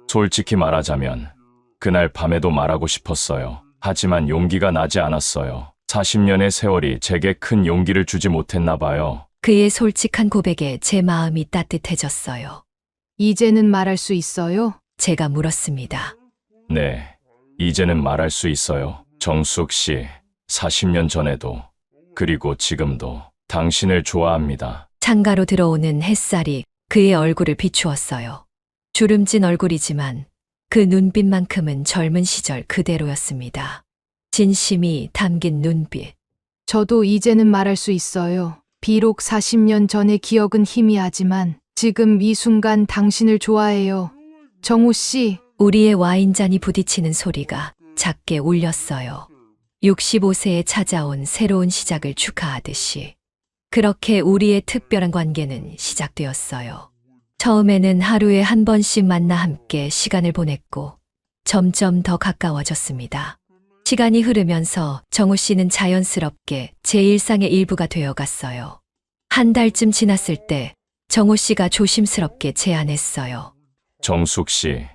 솔직히 말하자면 그날 밤에도 말하고 싶었어요. 하지만 용기가 나지 않았어요. 40년의 세월이 제게 큰 용기를 주지 못했나 봐요. 그의 솔직한 고백에 제 마음이 따뜻해졌어요. 이제는 말할 수 있어요? 제가 물었습니다. 네, 이제는 말할 수 있어요. 정숙 씨, 40년 전에도, 그리고 지금도 당신을 좋아합니다. 창가로 들어오는 햇살이 그의 얼굴을 비추었어요. 주름진 얼굴이지만 그 눈빛만큼은 젊은 시절 그대로였습니다. 진심이 담긴 눈빛. 저도 이제는 말할 수 있어요. 비록 40년 전의 기억은 희미하지만 지금 이 순간 당신을 좋아해요. 정우 씨, 우리의 와인잔이 부딪히는 소리가 작게 울렸어요. 65세에 찾아온 새로운 시작을 축하하듯이. 그렇게 우리의 특별한 관계는 시작되었어요. 처음에는 하루에 한 번씩 만나 함께 시간을 보냈고 점점 더 가까워졌습니다. 시간이 흐르면서 정우 씨는 자연스럽게 제 일상의 일부가 되어갔어요. 한 달쯤 지났을 때 정우 씨가 조심스럽게 제안했어요. 정숙 씨,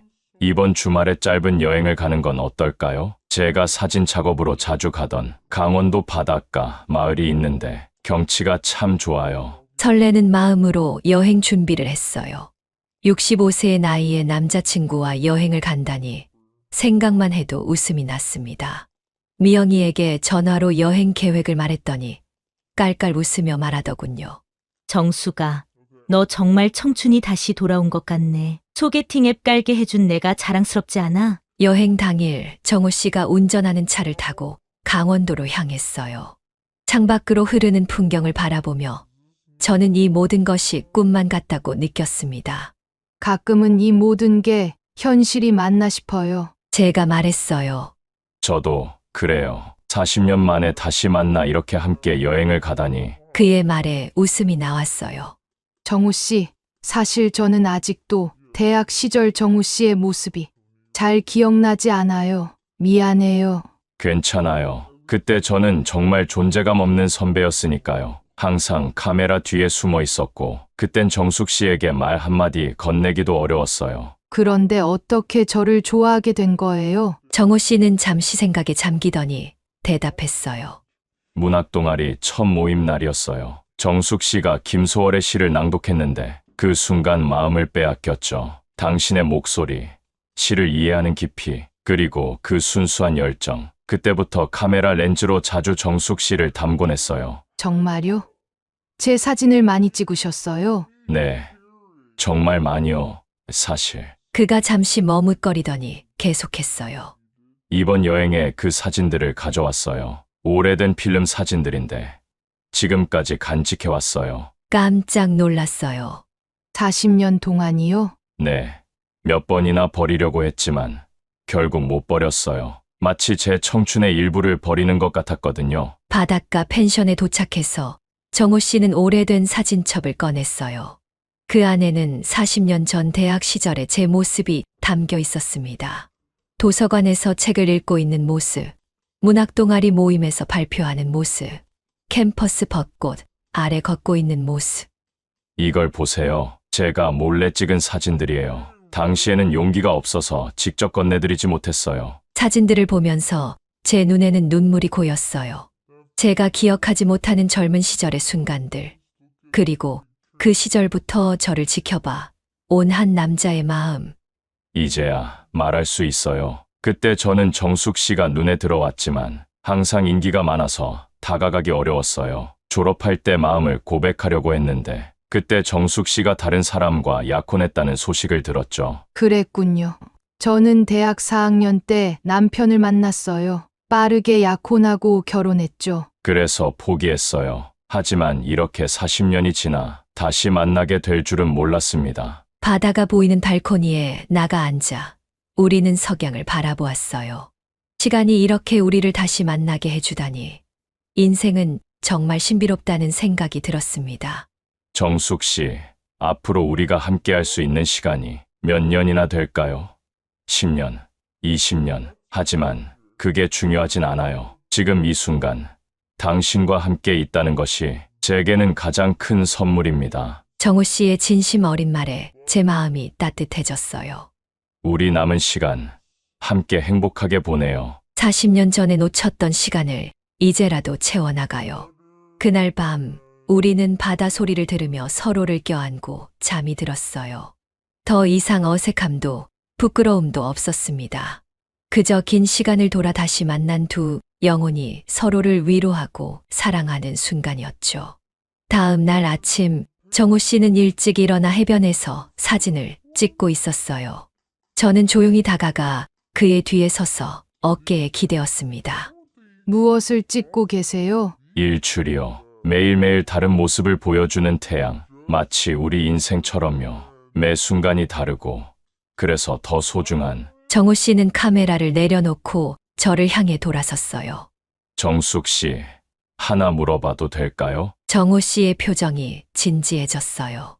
이번 주말에 짧은 여행을 가는 건 어떨까요? 제가 사진 작업으로 자주 가던 강원도 바닷가 마을이 있는데 경치가 참 좋아요. 설레는 마음으로 여행 준비를 했어요. 65세의 나이에 남자친구와 여행을 간다니 생각만 해도 웃음이 났습니다. 미영이에게 전화로 여행 계획을 말했더니 깔깔 웃으며 말하더군요. 정수가, 너 정말 청춘이 다시 돌아온 것 같네. 소개팅 앱 깔게 해준 내가 자랑스럽지 않아? 여행 당일 정우 씨가 운전하는 차를 타고 강원도로 향했어요. 창밖으로 흐르는 풍경을 바라보며 저는 이 모든 것이 꿈만 같다고 느꼈습니다. 가끔은 이 모든 게 현실이 맞나 싶어요. 제가 말했어요. 저도 그래요. 40년 만에 다시 만나 이렇게 함께 여행을 가다니. 그의 말에 웃음이 나왔어요. 정우 씨, 사실 저는 아직도 대학 시절 정우 씨의 모습이 잘 기억나지 않아요. 미안해요. 괜찮아요. 그때 저는 정말 존재감 없는 선배였으니까요. 항상 카메라 뒤에 숨어 있었고, 그땐 정숙 씨에게 말 한마디 건네기도 어려웠어요. 그런데 어떻게 저를 좋아하게 된 거예요? 정우 씨는 잠시 생각에 잠기더니 대답했어요. 문학 동아리 첫 모임 날이었어요. 정숙 씨가 김소월의 시를 낭독했는데 그 순간 마음을 빼앗겼죠. 당신의 목소리, 시를 이해하는 깊이, 그리고 그 순수한 열정. 그때부터 카메라 렌즈로 자주 정숙 씨를 담곤 했어요. 정말요? 제 사진을 많이 찍으셨어요? 네, 정말 많이요. 사실 그가 잠시 머뭇거리더니 계속했어요. 이번 여행에 그 사진들을 가져왔어요. 오래된 필름 사진들인데 지금까지 간직해왔어요. 깜짝 놀랐어요. 40년 동안이요? 네, 몇 번이나 버리려고 했지만 결국 못 버렸어요. 마치 제 청춘의 일부를 버리는 것 같았거든요. 바닷가 펜션에 도착해서 정우 씨는 오래된 사진첩을 꺼냈어요. 그 안에는 40년 전 대학 시절의 제 모습이 담겨 있었습니다. 도서관에서 책을 읽고 있는 모습, 문학동아리 모임에서 발표하는 모습, 캠퍼스 벚꽃 아래 걷고 있는 모습. 이걸 보세요. 제가 몰래 찍은 사진들이에요. 당시에는 용기가 없어서 직접 건네드리지 못했어요. 사진들을 보면서 제 눈에는 눈물이 고였어요. 제가 기억하지 못하는 젊은 시절의 순간들. 그리고 그 시절부터 저를 지켜봐 온 한 남자의 마음. 이제야 말할 수 있어요. 그때 저는 정숙 씨가 눈에 들어왔지만 항상 인기가 많아서 다가가기 어려웠어요. 졸업할 때 마음을 고백하려고 했는데 그때 정숙 씨가 다른 사람과 약혼했다는 소식을 들었죠. 그랬군요. 저는 대학 4학년 때 남편을 만났어요. 빠르게 약혼하고 결혼했죠. 그래서 포기했어요. 하지만 이렇게 40년이 지나 다시 만나게 될 줄은 몰랐습니다. 바다가 보이는 발코니에 나가 앉아 우리는 석양을 바라보았어요. 시간이 이렇게 우리를 다시 만나게 해주다니. 인생은 정말 신비롭다는 생각이 들었습니다. 정숙 씨, 앞으로 우리가 함께 할 수 있는 시간이 몇 년이나 될까요? 10년, 20년. 하지만 그게 중요하진 않아요. 지금 이 순간, 당신과 함께 있다는 것이 제게는 가장 큰 선물입니다. 정우 씨의 진심 어린 말에 제 마음이 따뜻해졌어요. 우리 남은 시간, 함께 행복하게 보내요. 40년 전에 놓쳤던 시간을 이제라도 채워나가요. 그날 밤 우리는 바다 소리를 들으며 서로를 껴안고 잠이 들었어요. 더 이상 어색함도 부끄러움도 없었습니다. 그저 긴 시간을 돌아 다시 만난 두 영혼이 서로를 위로하고 사랑하는 순간이었죠. 다음 날 아침, 정우 씨는 일찍 일어나 해변에서 사진을 찍고 있었어요. 저는 조용히 다가가 그의 뒤에 서서 어깨에 기대었습니다. 무엇을 찍고 계세요? 일출이요. 매일매일 다른 모습을 보여주는 태양. 마치 우리 인생처럼요. 매 순간이 다르고 그래서 더 소중한. 정우 씨는 카메라를 내려놓고 저를 향해 돌아섰어요. 정숙 씨, 하나 물어봐도 될까요? 정우 씨의 표정이 진지해졌어요.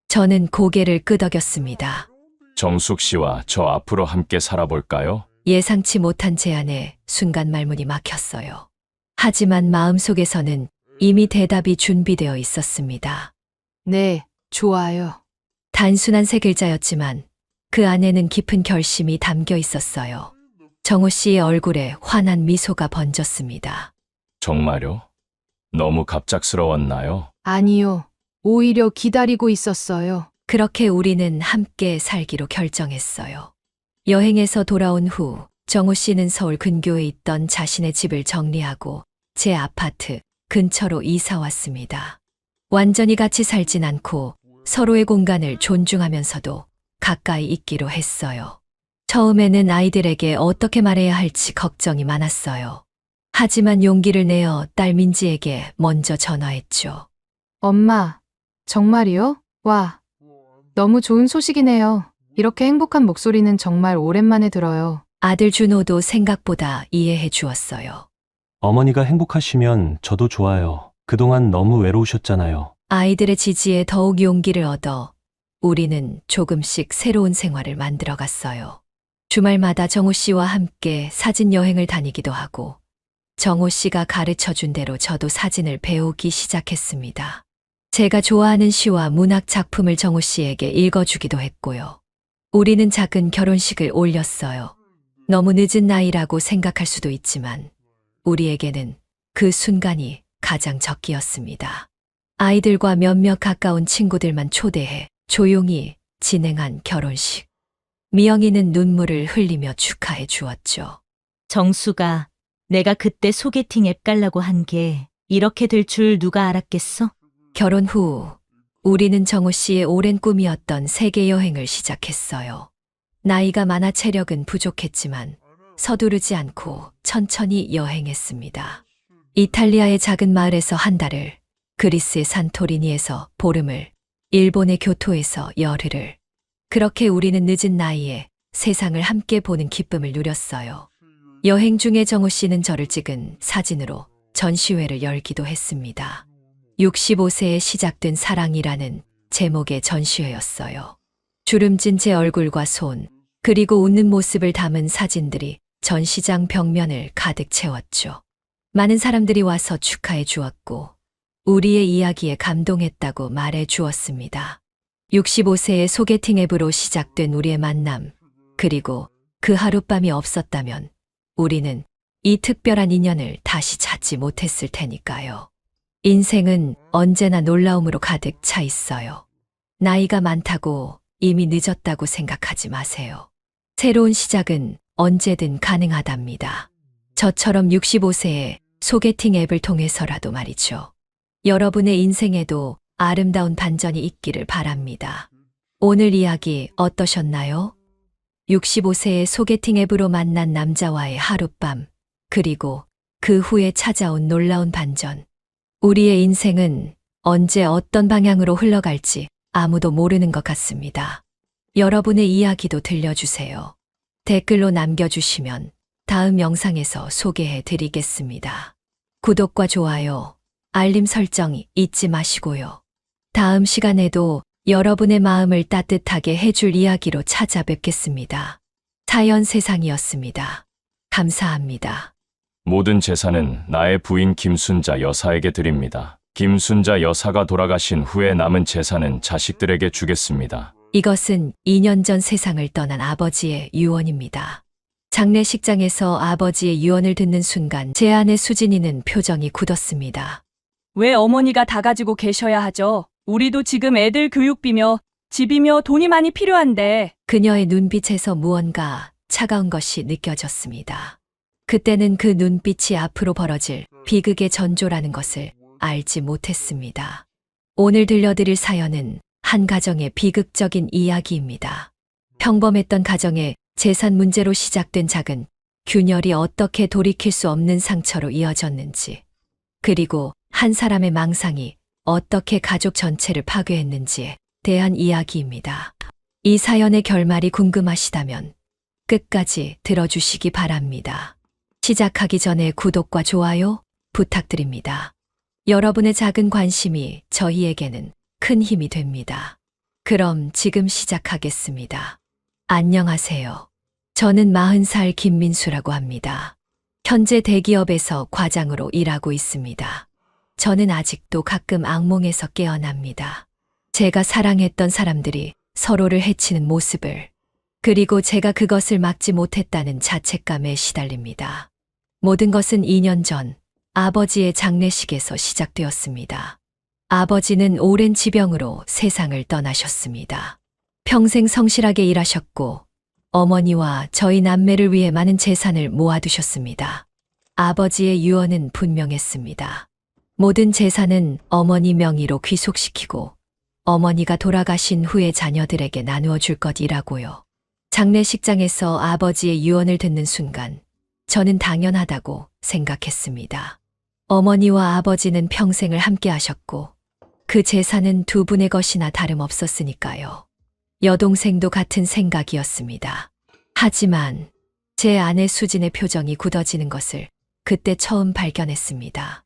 저는 고개를 끄덕였습니다. 정숙 씨와 저 앞으로 함께 살아볼까요? 예상치 못한 제안에 순간 말문이 막혔어요. 하지만 마음속에서는 이미 대답이 준비되어 있었습니다. 네, 좋아요. 단순한 세 글자였지만 그 안에는 깊은 결심이 담겨 있었어요. 정우 씨의 얼굴에 환한 미소가 번졌습니다. 정말요? 너무 갑작스러웠나요? 아니요. 오히려 기다리고 있었어요. 그렇게 우리는 함께 살기로 결정했어요. 여행에서 돌아온 후 정우 씨는 서울 근교에 있던 자신의 집을 정리하고 제 아파트 근처로 이사 왔습니다. 완전히 같이 살진 않고 서로의 공간을 존중하면서도 가까이 있기로 했어요. 처음에는 아이들에게 어떻게 말해야 할지 걱정이 많았어요. 하지만 용기를 내어 딸 민지에게 먼저 전화했죠. 엄마, 정말이요? 와, 너무 좋은 소식이네요. 이렇게 행복한 목소리는 정말 오랜만에 들어요. 아들 준호도 생각보다 이해해 주었어요. 어머니가 행복하시면 저도 좋아요. 그동안 너무 외로우셨잖아요. 아이들의 지지에 더욱 용기를 얻어 우리는 조금씩 새로운 생활을 만들어 갔어요. 주말마다 정우 씨와 함께 사진 여행을 다니기도 하고 정우 씨가 가르쳐 준 대로 저도 사진을 배우기 시작했습니다. 제가 좋아하는 시와 문학 작품을 정우 씨에게 읽어주기도 했고요. 우리는 작은 결혼식을 올렸어요. 너무 늦은 나이라고 생각할 수도 있지만 우리에게는 그 순간이 가장 적기였습니다. 아이들과 몇몇 가까운 친구들만 초대해 조용히 진행한 결혼식. 미영이는 눈물을 흘리며 축하해 주었죠. 정수가 내가 그때 소개팅 앱 깔라고 한 게 이렇게 될 줄 누가 알았겠어? 결혼 후 우리는 정우 씨의 오랜 꿈이었던 세계 여행을 시작했어요. 나이가 많아 체력은 부족했지만 서두르지 않고 천천히 여행했습니다. 이탈리아의 작은 마을에서 한 달을, 그리스의 산토리니에서 보름을, 일본의 교토에서 열흘을. 그렇게 우리는 늦은 나이에 세상을 함께 보는 기쁨을 누렸어요. 여행 중에 정우 씨는 저를 찍은 사진으로 전시회를 열기도 했습니다. 65세에 시작된 사랑이라는 제목의 전시회였어요. 주름진 제 얼굴과 손, 그리고 웃는 모습을 담은 사진들이 전시장 벽면을 가득 채웠죠. 많은 사람들이 와서 축하해 주었고 우리의 이야기에 감동했다고 말해 주었습니다. 65세의 소개팅 앱으로 시작된 우리의 만남, 그리고 그 하룻밤이 없었다면 우리는 이 특별한 인연을 다시 찾지 못했을 테니까요. 인생은 언제나 놀라움으로 가득 차 있어요. 나이가 많다고 이미 늦었다고 생각하지 마세요. 새로운 시작은 언제든 가능하답니다. 저처럼 65세에 소개팅 앱을 통해서라도 말이죠. 여러분의 인생에도 아름다운 반전이 있기를 바랍니다. 오늘 이야기 어떠셨나요? 65세의 소개팅 앱으로 만난 남자와의 하룻밤, 그리고 그 후에 찾아온 놀라운 반전. 우리의 인생은 언제 어떤 방향으로 흘러갈지 아무도 모르는 것 같습니다. 여러분의 이야기도 들려주세요. 댓글로 남겨주시면 다음 영상에서 소개해 드리겠습니다. 구독과 좋아요, 알림 설정 잊지 마시고요. 다음 시간에도 여러분의 마음을 따뜻하게 해줄 이야기로 찾아뵙겠습니다. 사연 세상이었습니다. 감사합니다. 모든 재산은 나의 부인 김순자 여사에게 드립니다. 김순자 여사가 돌아가신 후에 남은 재산은 자식들에게 주겠습니다. 이것은 2년 전 세상을 떠난 아버지의 유언입니다. 장례식장에서 아버지의 유언을 듣는 순간 제 아내 수진이는 표정이 굳었습니다. 왜 어머니가 다 가지고 계셔야 하죠? 우리도 지금 애들 교육비며 집이며 돈이 많이 필요한데. 그녀의 눈빛에서 무언가 차가운 것이 느껴졌습니다. 그때는 그 눈빛이 앞으로 벌어질 비극의 전조라는 것을 알지 못했습니다. 오늘 들려드릴 사연은 한 가정의 비극적인 이야기입니다. 평범했던 가정의 재산 문제로 시작된 작은 균열이 어떻게 돌이킬 수 없는 상처로 이어졌는지, 그리고 한 사람의 망상이 어떻게 가족 전체를 파괴했는지에 대한 이야기입니다. 이 사연의 결말이 궁금하시다면 끝까지 들어주시기 바랍니다. 시작하기 전에 구독과 좋아요 부탁드립니다. 여러분의 작은 관심이 저희에게는 큰 힘이 됩니다. 그럼 지금 시작하겠습니다. 안녕하세요. 저는 40살 김민수라고 합니다. 현재 대기업에서 과장으로 일하고 있습니다. 저는 아직도 가끔 악몽에서 깨어납니다. 제가 사랑했던 사람들이 서로를 해치는 모습을, 그리고 제가 그것을 막지 못했다는 자책감에 시달립니다. 모든 것은 2년 전 아버지의 장례식에서 시작되었습니다. 아버지는 오랜 지병으로 세상을 떠나셨습니다. 평생 성실하게 일하셨고 어머니와 저희 남매를 위해 많은 재산을 모아두셨습니다. 아버지의 유언은 분명했습니다. 모든 재산은 어머니 명의로 귀속시키고 어머니가 돌아가신 후에 자녀들에게 나누어 줄 것이라고요. 장례식장에서 아버지의 유언을 듣는 순간 저는 당연하다고 생각했습니다. 어머니와 아버지는 평생을 함께 하셨고 그 재산은 두 분의 것이나 다름없었으니까요. 여동생도 같은 생각이었습니다. 하지만 제 아내 수진의 표정이 굳어지는 것을 그때 처음 발견했습니다.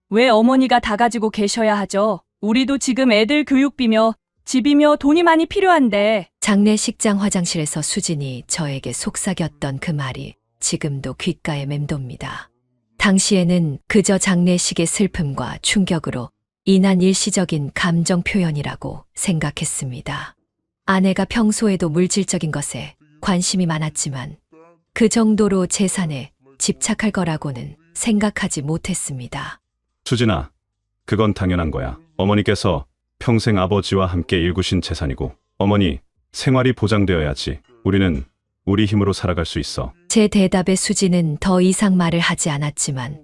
왜 어머니가 다 가지고 계셔야 하죠? 우리도 지금 애들 교육비며 집이며 돈이 많이 필요한데. 장례식장 화장실에서 수진이 저에게 속삭였던 그 말이 지금도 귓가에 맴돕니다. 당시에는 그저 장례식의 슬픔과 충격으로 인한 일시적인 감정 표현이라고 생각했습니다. 아내가 평소에도 물질적인 것에 관심이 많았지만 그 정도로 재산에 집착할 거라고는 생각하지 못했습니다. 수진아, 그건 당연한 거야. 어머니께서 평생 아버지와 함께 일구신 재산이고 어머니 생활이 보장되어야지 우리는 우리 힘으로 살아갈 수 있어. 제 대답에 수지는 더 이상 말을 하지 않았지만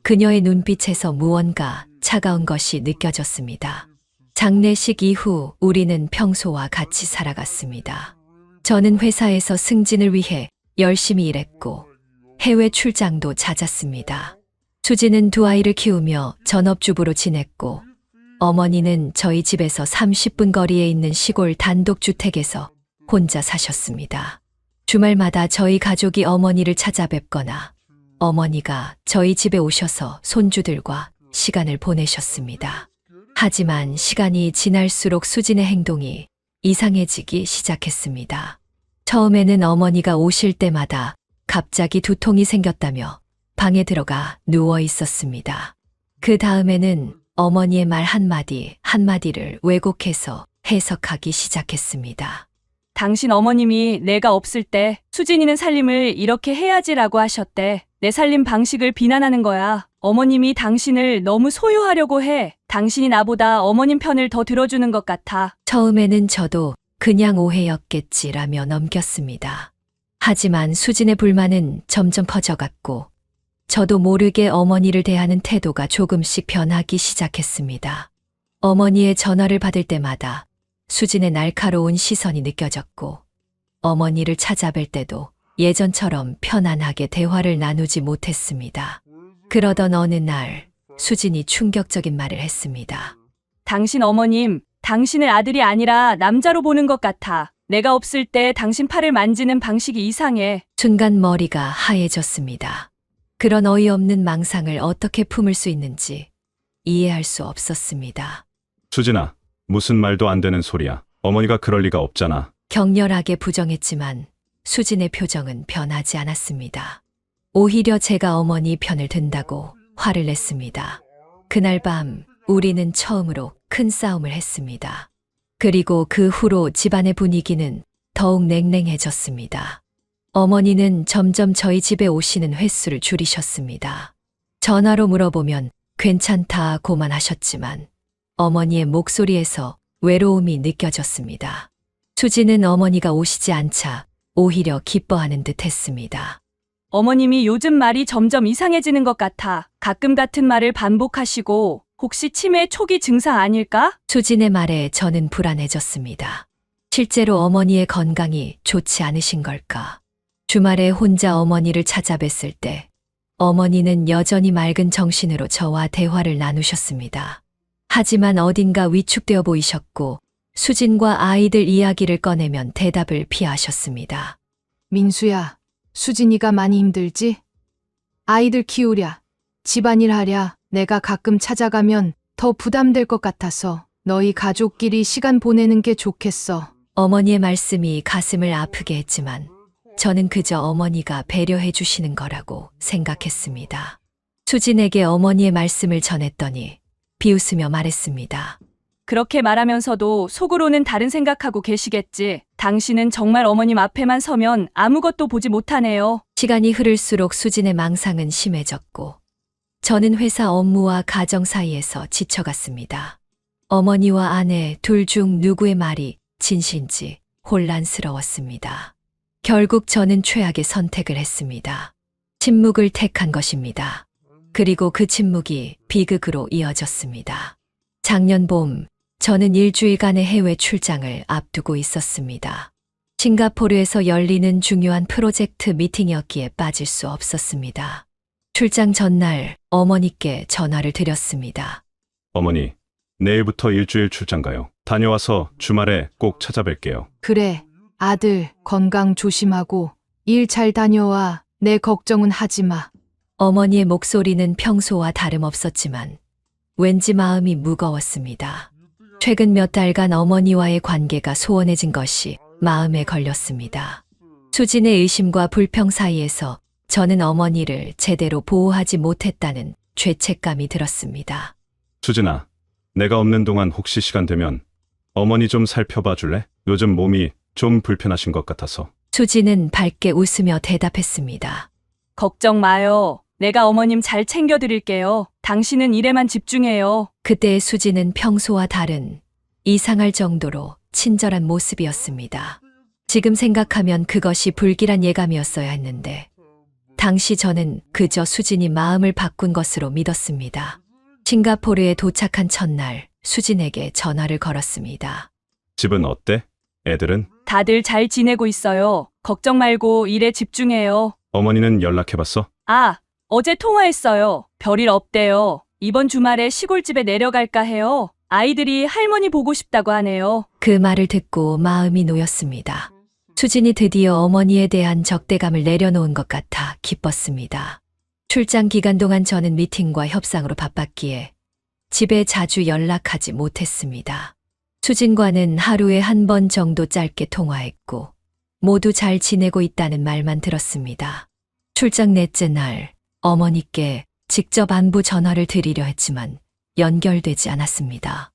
그녀의 눈빛에서 무언가 차가운 것이 느껴졌습니다. 장례식 이후 우리는 평소와 같이 살아갔습니다. 저는 회사에서 승진을 위해 열심히 일했고 해외 출장도 잦았습니다. 수지는 두 아이를 키우며 전업주부로 지냈고 어머니는 저희 집에서 30분 거리에 있는 시골 단독주택에서 혼자 사셨습니다. 주말마다 저희 가족이 어머니를 찾아뵙거나 어머니가 저희 집에 오셔서 손주들과 시간을 보내셨습니다. 하지만 시간이 지날수록 수진의 행동이 이상해지기 시작했습니다. 처음에는 어머니가 오실 때마다 갑자기 두통이 생겼다며 방에 들어가 누워 있었습니다. 그 다음에는 어머니의 말 한마디를 왜곡해서 해석하기 시작했습니다. 당신 어머님이 내가 없을 때 수진이는 살림을 이렇게 해야지라고 하셨대. 내 살림 방식을 비난하는 거야. 어머님이 당신을 너무 소유하려고 해. 당신이 나보다 어머님 편을 더 들어주는 것 같아. 처음에는 저도 그냥 오해였겠지라며 넘겼습니다. 하지만 수진의 불만은 점점 커져갔고 저도 모르게 어머니를 대하는 태도가 조금씩 변하기 시작했습니다. 어머니의 전화를 받을 때마다 수진의 날카로운 시선이 느껴졌고 어머니를 찾아뵐 때도 예전처럼 편안하게 대화를 나누지 못했습니다. 그러던 어느 날 수진이 충격적인 말을 했습니다. 당신 어머님, 당신을 아들이 아니라 남자로 보는 것 같아. 내가 없을 때 당신 팔을 만지는 방식이 이상해. 순간 머리가 하얘졌습니다. 그런 어이없는 망상을 어떻게 품을 수 있는지 이해할 수 없었습니다. 수진아, 무슨 말도 안 되는 소리야. 어머니가 그럴 리가 없잖아. 격렬하게 부정했지만 수진의 표정은 변하지 않았습니다. 오히려 제가 어머니 편을 든다고 화를 냈습니다. 그날 밤 우리는 처음으로 큰 싸움을 했습니다. 그리고 그 후로 집안의 분위기는 더욱 냉랭해졌습니다. 어머니는 점점 저희 집에 오시는 횟수를 줄이셨습니다. 전화로 물어보면 괜찮다고만 하셨지만 어머니의 목소리에서 외로움이 느껴졌습니다. 수지는 어머니가 오시지 않자 오히려 기뻐하는 듯 했습니다. 어머님이 요즘 말이 점점 이상해지는 것 같아. 가끔 같은 말을 반복하시고 혹시 치매 초기 증상 아닐까? 수진의 말에 저는 불안해졌습니다. 실제로 어머니의 건강이 좋지 않으신 걸까? 주말에 혼자 어머니를 찾아뵀을 때 어머니는 여전히 맑은 정신으로 저와 대화를 나누셨습니다. 하지만 어딘가 위축되어 보이셨고 수진과 아이들 이야기를 꺼내면 대답을 피하셨습니다. 민수야, 수진이가 많이 힘들지? 아이들 키우랴, 집안일 하랴, 내가 가끔 찾아가면 더 부담될 것 같아서 너희 가족끼리 시간 보내는 게 좋겠어. 어머니의 말씀이 가슴을 아프게 했지만 저는 그저 어머니가 배려해 주시는 거라고 생각했습니다. 수진에게 어머니의 말씀을 전했더니 비웃으며 말했습니다. 그렇게 말하면서도 속으로는 다른 생각하고 계시겠지. 당신은 정말 어머님 앞에만 서면 아무것도 보지 못하네요. 시간이 흐를수록 수진의 망상은 심해졌고 저는 회사 업무와 가정 사이에서 지쳐갔습니다. 어머니와 아내 둘 중 누구의 말이 진실인지 혼란스러웠습니다. 결국 저는 최악의 선택을 했습니다. 침묵을 택한 것입니다. 그리고 그 침묵이 비극으로 이어졌습니다. 작년 봄, 저는 일주일간의 해외 출장을 앞두고 있었습니다. 싱가포르에서 열리는 중요한 프로젝트 미팅이었기에 빠질 수 없었습니다. 출장 전날 어머니께 전화를 드렸습니다. 어머니, 내일부터 일주일 출장 가요. 다녀와서 주말에 꼭 찾아뵐게요. 그래, 아들 건강 조심하고 일 잘 다녀와. 내 걱정은 하지 마. 어머니의 목소리는 평소와 다름없었지만 왠지 마음이 무거웠습니다. 최근 몇 달간 어머니와의 관계가 소원해진 것이 마음에 걸렸습니다. 수진의 의심과 불평 사이에서 저는 어머니를 제대로 보호하지 못했다는 죄책감이 들었습니다. 수진아, 내가 없는 동안 혹시 시간 되면 어머니 좀 살펴봐 줄래? 요즘 몸이 좀 불편하신 것 같아서. 수진은 밝게 웃으며 대답했습니다. 걱정 마요. 내가 어머님 잘 챙겨드릴게요. 당신은 일에만 집중해요. 그때의 수진은 평소와 다른 이상할 정도로 친절한 모습이었습니다. 지금 생각하면 그것이 불길한 예감이었어야 했는데 당시 저는 그저 수진이 마음을 바꾼 것으로 믿었습니다. 싱가포르에 도착한 첫날 수진에게 전화를 걸었습니다. 집은 어때? 애들은? 다들 잘 지내고 있어요. 걱정 말고 일에 집중해요. 어머니는 연락해봤어? 아, 어제 통화했어요. 별일 없대요. 이번 주말에 시골집에 내려갈까 해요. 아이들이 할머니 보고 싶다고 하네요. 그 말을 듣고 마음이 놓였습니다. 수진이 드디어 어머니에 대한 적대감을 내려놓은 것 같아 기뻤습니다. 출장 기간 동안 저는 미팅과 협상으로 바빴기에 집에 자주 연락하지 못했습니다. 수진과는 하루에 한 번 정도 짧게 통화했고 모두 잘 지내고 있다는 말만 들었습니다. 출장 넷째 날 어머니께 직접 안부 전화를 드리려 했지만 연결되지 않았습니다.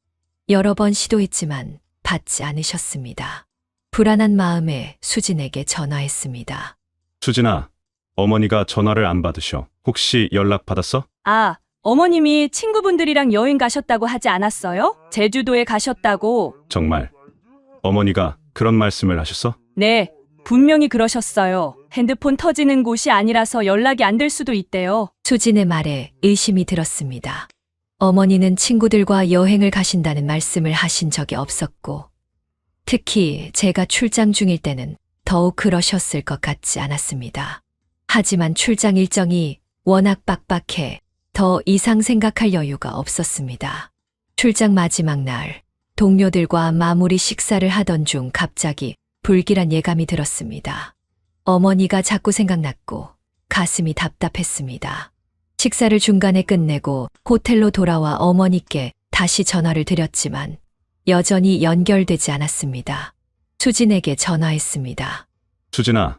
여러 번 시도했지만 받지 않으셨습니다. 불안한 마음에 수진에게 전화했습니다. 수진아, 어머니가 전화를 안 받으셔. 혹시 연락 받았어? 아, 어머님이 친구분들이랑 여행 가셨다고 하지 않았어요? 제주도에 가셨다고. 정말 어머니가 그런 말씀을 하셨어? 네, 분명히 그러셨어요. 핸드폰 터지는 곳이 아니라서 연락이 안 될 수도 있대요. 수진의 말에 의심이 들었습니다. 어머니는 친구들과 여행을 가신다는 말씀을 하신 적이 없었고 특히 제가 출장 중일 때는 더욱 그러셨을 것 같지 않았습니다. 하지만 출장 일정이 워낙 빡빡해 더 이상 생각할 여유가 없었습니다. 출장 마지막 날 동료들과 마무리 식사를 하던 중 갑자기 불길한 예감이 들었습니다. 어머니가 자꾸 생각났고 가슴이 답답했습니다. 식사를 중간에 끝내고 호텔로 돌아와 어머니께 다시 전화를 드렸지만 여전히 연결되지 않았습니다. 수진에게 전화했습니다. 수진아,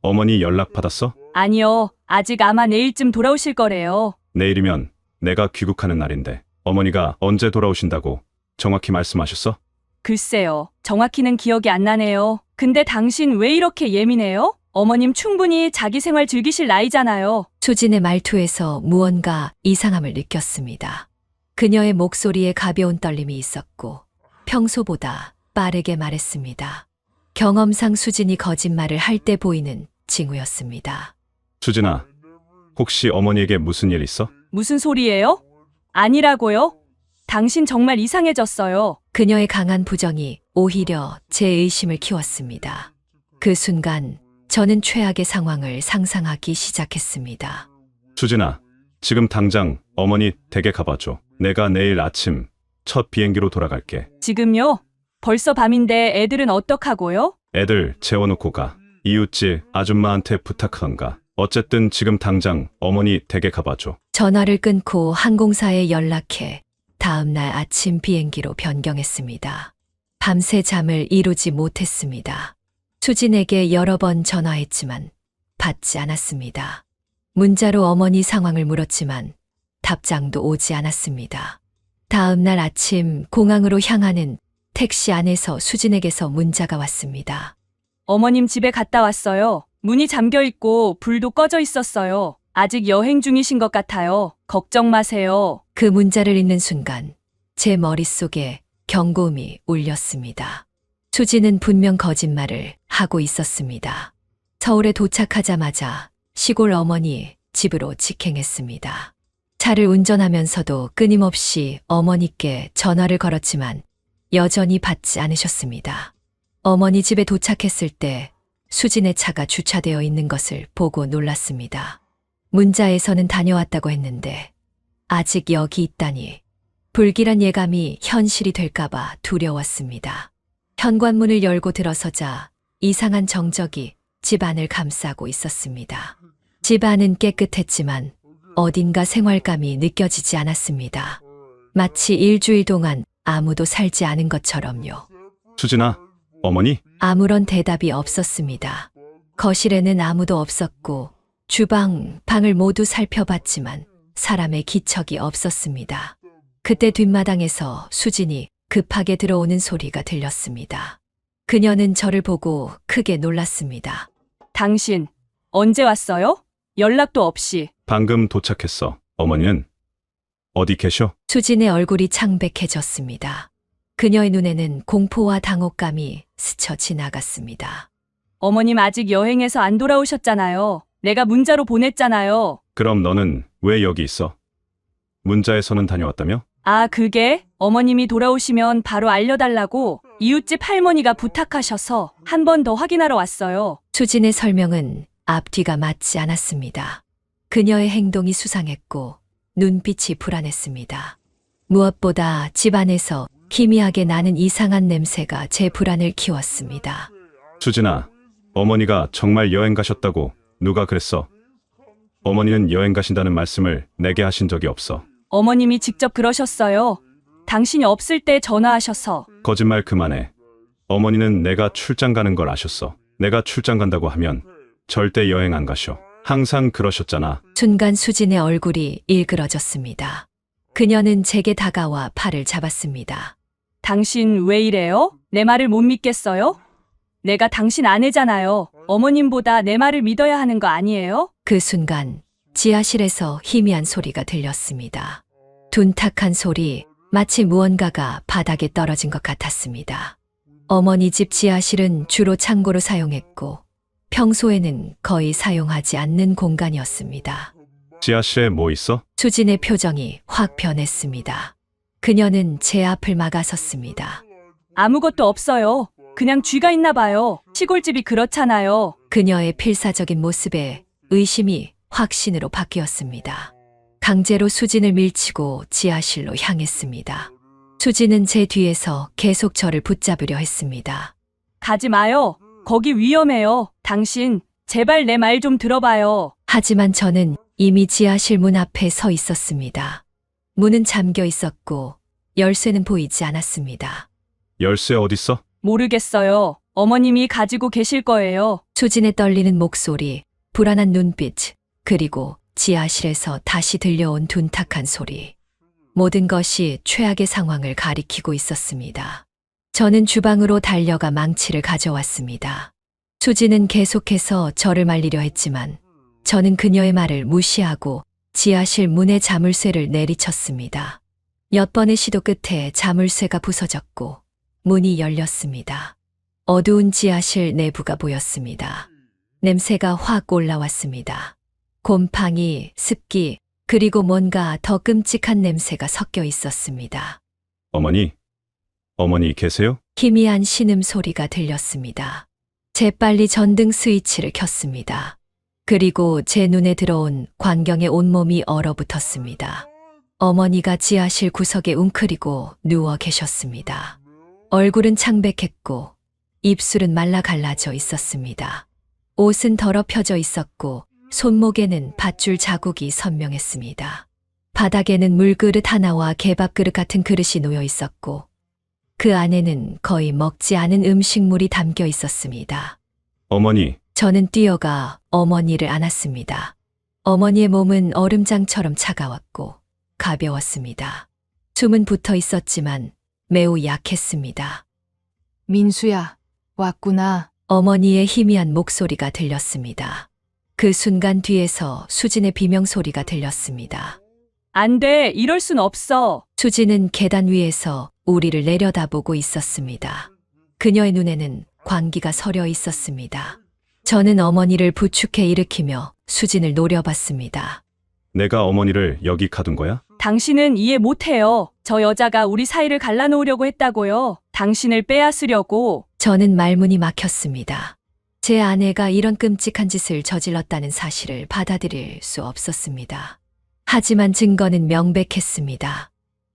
어머니 연락 받았어? 아니요, 아직 아마 내일쯤 돌아오실 거래요. 내일이면 내가 귀국하는 날인데 어머니가 언제 돌아오신다고 정확히 말씀하셨어? 글쎄요, 정확히는 기억이 안 나네요. 근데 당신 왜 이렇게 예민해요? 어머님 충분히 자기 생활 즐기실 나이잖아요. 수진의 말투에서 무언가 이상함을 느꼈습니다. 그녀의 목소리에 가벼운 떨림이 있었고 평소보다 빠르게 말했습니다. 경험상 수진이 거짓말을 할 때 보이는 징후였습니다. 수진아, 혹시 어머니에게 무슨 일 있어? 무슨 소리예요? 아니라고요? 당신 정말 이상해졌어요. 그녀의 강한 부정이 오히려 제 의심을 키웠습니다. 그 순간 저는 최악의 상황을 상상하기 시작했습니다. 수진아, 지금 당장 어머니 댁에 가봐줘. 내가 내일 아침 첫 비행기로 돌아갈게. 지금요? 벌써 밤인데 애들은 어떡하고요? 애들 재워놓고 가. 이웃집 아줌마한테 부탁하던가. 어쨌든 지금 당장 어머니 댁에 가봐줘. 전화를 끊고 항공사에 연락해 다음 날 아침 비행기로 변경했습니다. 밤새 잠을 이루지 못했습니다. 수진에게 여러 번 전화했지만 받지 않았습니다. 문자로 어머니 상황을 물었지만 답장도 오지 않았습니다. 다음 날 아침 공항으로 향하는 택시 안에서 수진에게서 문자가 왔습니다. 어머님 집에 갔다 왔어요. 문이 잠겨 있고 불도 꺼져 있었어요. 아직 여행 중이신 것 같아요. 걱정 마세요. 그 문자를 읽는 순간 제 머릿속에 경고음이 울렸습니다. 수진은 분명 거짓말을 하고 있었습니다. 서울에 도착하자마자 시골 어머니 집으로 직행했습니다. 차를 운전하면서도 끊임없이 어머니께 전화를 걸었지만 여전히 받지 않으셨습니다. 어머니 집에 도착했을 때 수진의 차가 주차되어 있는 것을 보고 놀랐습니다. 문자에서는 다녀왔다고 했는데 아직 여기 있다니 불길한 예감이 현실이 될까봐 두려웠습니다. 현관문을 열고 들어서자 이상한 정적이 집안을 감싸고 있었습니다. 집안은 깨끗했지만 어딘가 생활감이 느껴지지 않았습니다. 마치 일주일 동안 아무도 살지 않은 것처럼요. 수진아, 어머니? 아무런 대답이 없었습니다. 거실에는 아무도 없었고 주방, 방을 모두 살펴봤지만 사람의 기척이 없었습니다. 그때 뒷마당에서 수진이 급하게 들어오는 소리가 들렸습니다. 그녀는 저를 보고 크게 놀랐습니다. 당신, 언제 왔어요? 연락도 없이. 방금 도착했어. 어머니는 어디 계셔? 수진의 얼굴이 창백해졌습니다. 그녀의 눈에는 공포와 당혹감이 스쳐 지나갔습니다. 어머님 아직 여행에서 안 돌아오셨잖아요. 내가 문자로 보냈잖아요. 그럼 너는 왜 여기 있어? 문자에서는 다녀왔다며? 아, 그게 어머님이 돌아오시면 바로 알려달라고 이웃집 할머니가 부탁하셔서 한 번 더 확인하러 왔어요. 수진의 설명은 앞뒤가 맞지 않았습니다. 그녀의 행동이 수상했고 눈빛이 불안했습니다. 무엇보다 집안에서 희미하게 나는 이상한 냄새가 제 불안을 키웠습니다. 수진아, 어머니가 정말 여행 가셨다고 누가 그랬어? 어머니는 여행 가신다는 말씀을 내게 하신 적이 없어. 어머님이 직접 그러셨어요. 당신이 없을 때 전화하셔서. 거짓말 그만해. 어머니는 내가 출장 가는 걸 아셨어. 내가 출장 간다고 하면 절대 여행 안 가셔. 항상 그러셨잖아. 순간 수진의 얼굴이 일그러졌습니다. 그녀는 제게 다가와 팔을 잡았습니다. 당신 왜 이래요? 내 말을 못 믿겠어요? 내가 당신 아내잖아요. 어머님보다 내 말을 믿어야 하는 거 아니에요? 그 순간 지하실에서 희미한 소리가 들렸습니다. 둔탁한 소리, 마치 무언가가 바닥에 떨어진 것 같았습니다. 어머니 집 지하실은 주로 창고로 사용했고 평소에는 거의 사용하지 않는 공간이었습니다. 지하실에 뭐 있어? 수진의 표정이 확 변했습니다. 그녀는 제 앞을 막아섰습니다. 아무것도 없어요. 그냥 쥐가 있나 봐요. 시골집이 그렇잖아요. 그녀의 필사적인 모습에 의심이 확신으로 바뀌었습니다. 강제로 수진을 밀치고 지하실로 향했습니다. 수진은 제 뒤에서 계속 저를 붙잡으려 했습니다. 가지 마요. 거기 위험해요. 당신, 제발 내 말 좀 들어봐요. 하지만 저는 이미 지하실 문 앞에 서 있었습니다. 문은 잠겨 있었고 열쇠는 보이지 않았습니다. 열쇠 어딨어? 모르겠어요. 어머님이 가지고 계실 거예요. 수진의 떨리는 목소리, 불안한 눈빛, 그리고 지하실에서 다시 들려온 둔탁한 소리. 모든 것이 최악의 상황을 가리키고 있었습니다. 저는 주방으로 달려가 망치를 가져왔습니다. 수진은 계속해서 저를 말리려 했지만 저는 그녀의 말을 무시하고 지하실 문에 자물쇠를 내리쳤습니다. 몇 번의 시도 끝에 자물쇠가 부서졌고 문이 열렸습니다. 어두운 지하실 내부가 보였습니다. 냄새가 확 올라왔습니다. 곰팡이, 습기, 그리고 뭔가 더 끔찍한 냄새가 섞여 있었습니다. 어머니, 어머니 계세요? 희미한 신음 소리가 들렸습니다. 재빨리 전등 스위치를 켰습니다. 그리고 제 눈에 들어온 광경에 온몸이 얼어붙었습니다. 어머니가 지하실 구석에 웅크리고 누워 계셨습니다. 얼굴은 창백했고 입술은 말라 갈라져 있었습니다. 옷은 더럽혀져 있었고 손목에는 밧줄 자국이 선명했습니다. 바닥에는 물그릇 하나와 개밥그릇 같은 그릇이 놓여 있었고 그 안에는 거의 먹지 않은 음식물이 담겨 있었습니다. 어머니, 저는 뛰어가 어머니를 안았습니다. 어머니의 몸은 얼음장처럼 차가웠고 가벼웠습니다. 숨은 붙어 있었지만 매우 약했습니다. 민수야, 왔구나. 어머니의 희미한 목소리가 들렸습니다. 그 순간 뒤에서 수진의 비명소리가 들렸습니다. 안 돼, 이럴 순 없어. 수진은 계단 위에서 우리를 내려다보고 있었습니다. 그녀의 눈에는 광기가 서려 있었습니다. 저는 어머니를 부축해 일으키며 수진을 노려봤습니다. 내가 어머니를 여기 가둔 거야? 당신은 이해 못해요. 저 여자가 우리 사이를 갈라놓으려고 했다고요. 당신을 빼앗으려고. 저는 말문이 막혔습니다. 제 아내가 이런 끔찍한 짓을 저질렀다는 사실을 받아들일 수 없었습니다. 하지만 증거는 명백했습니다.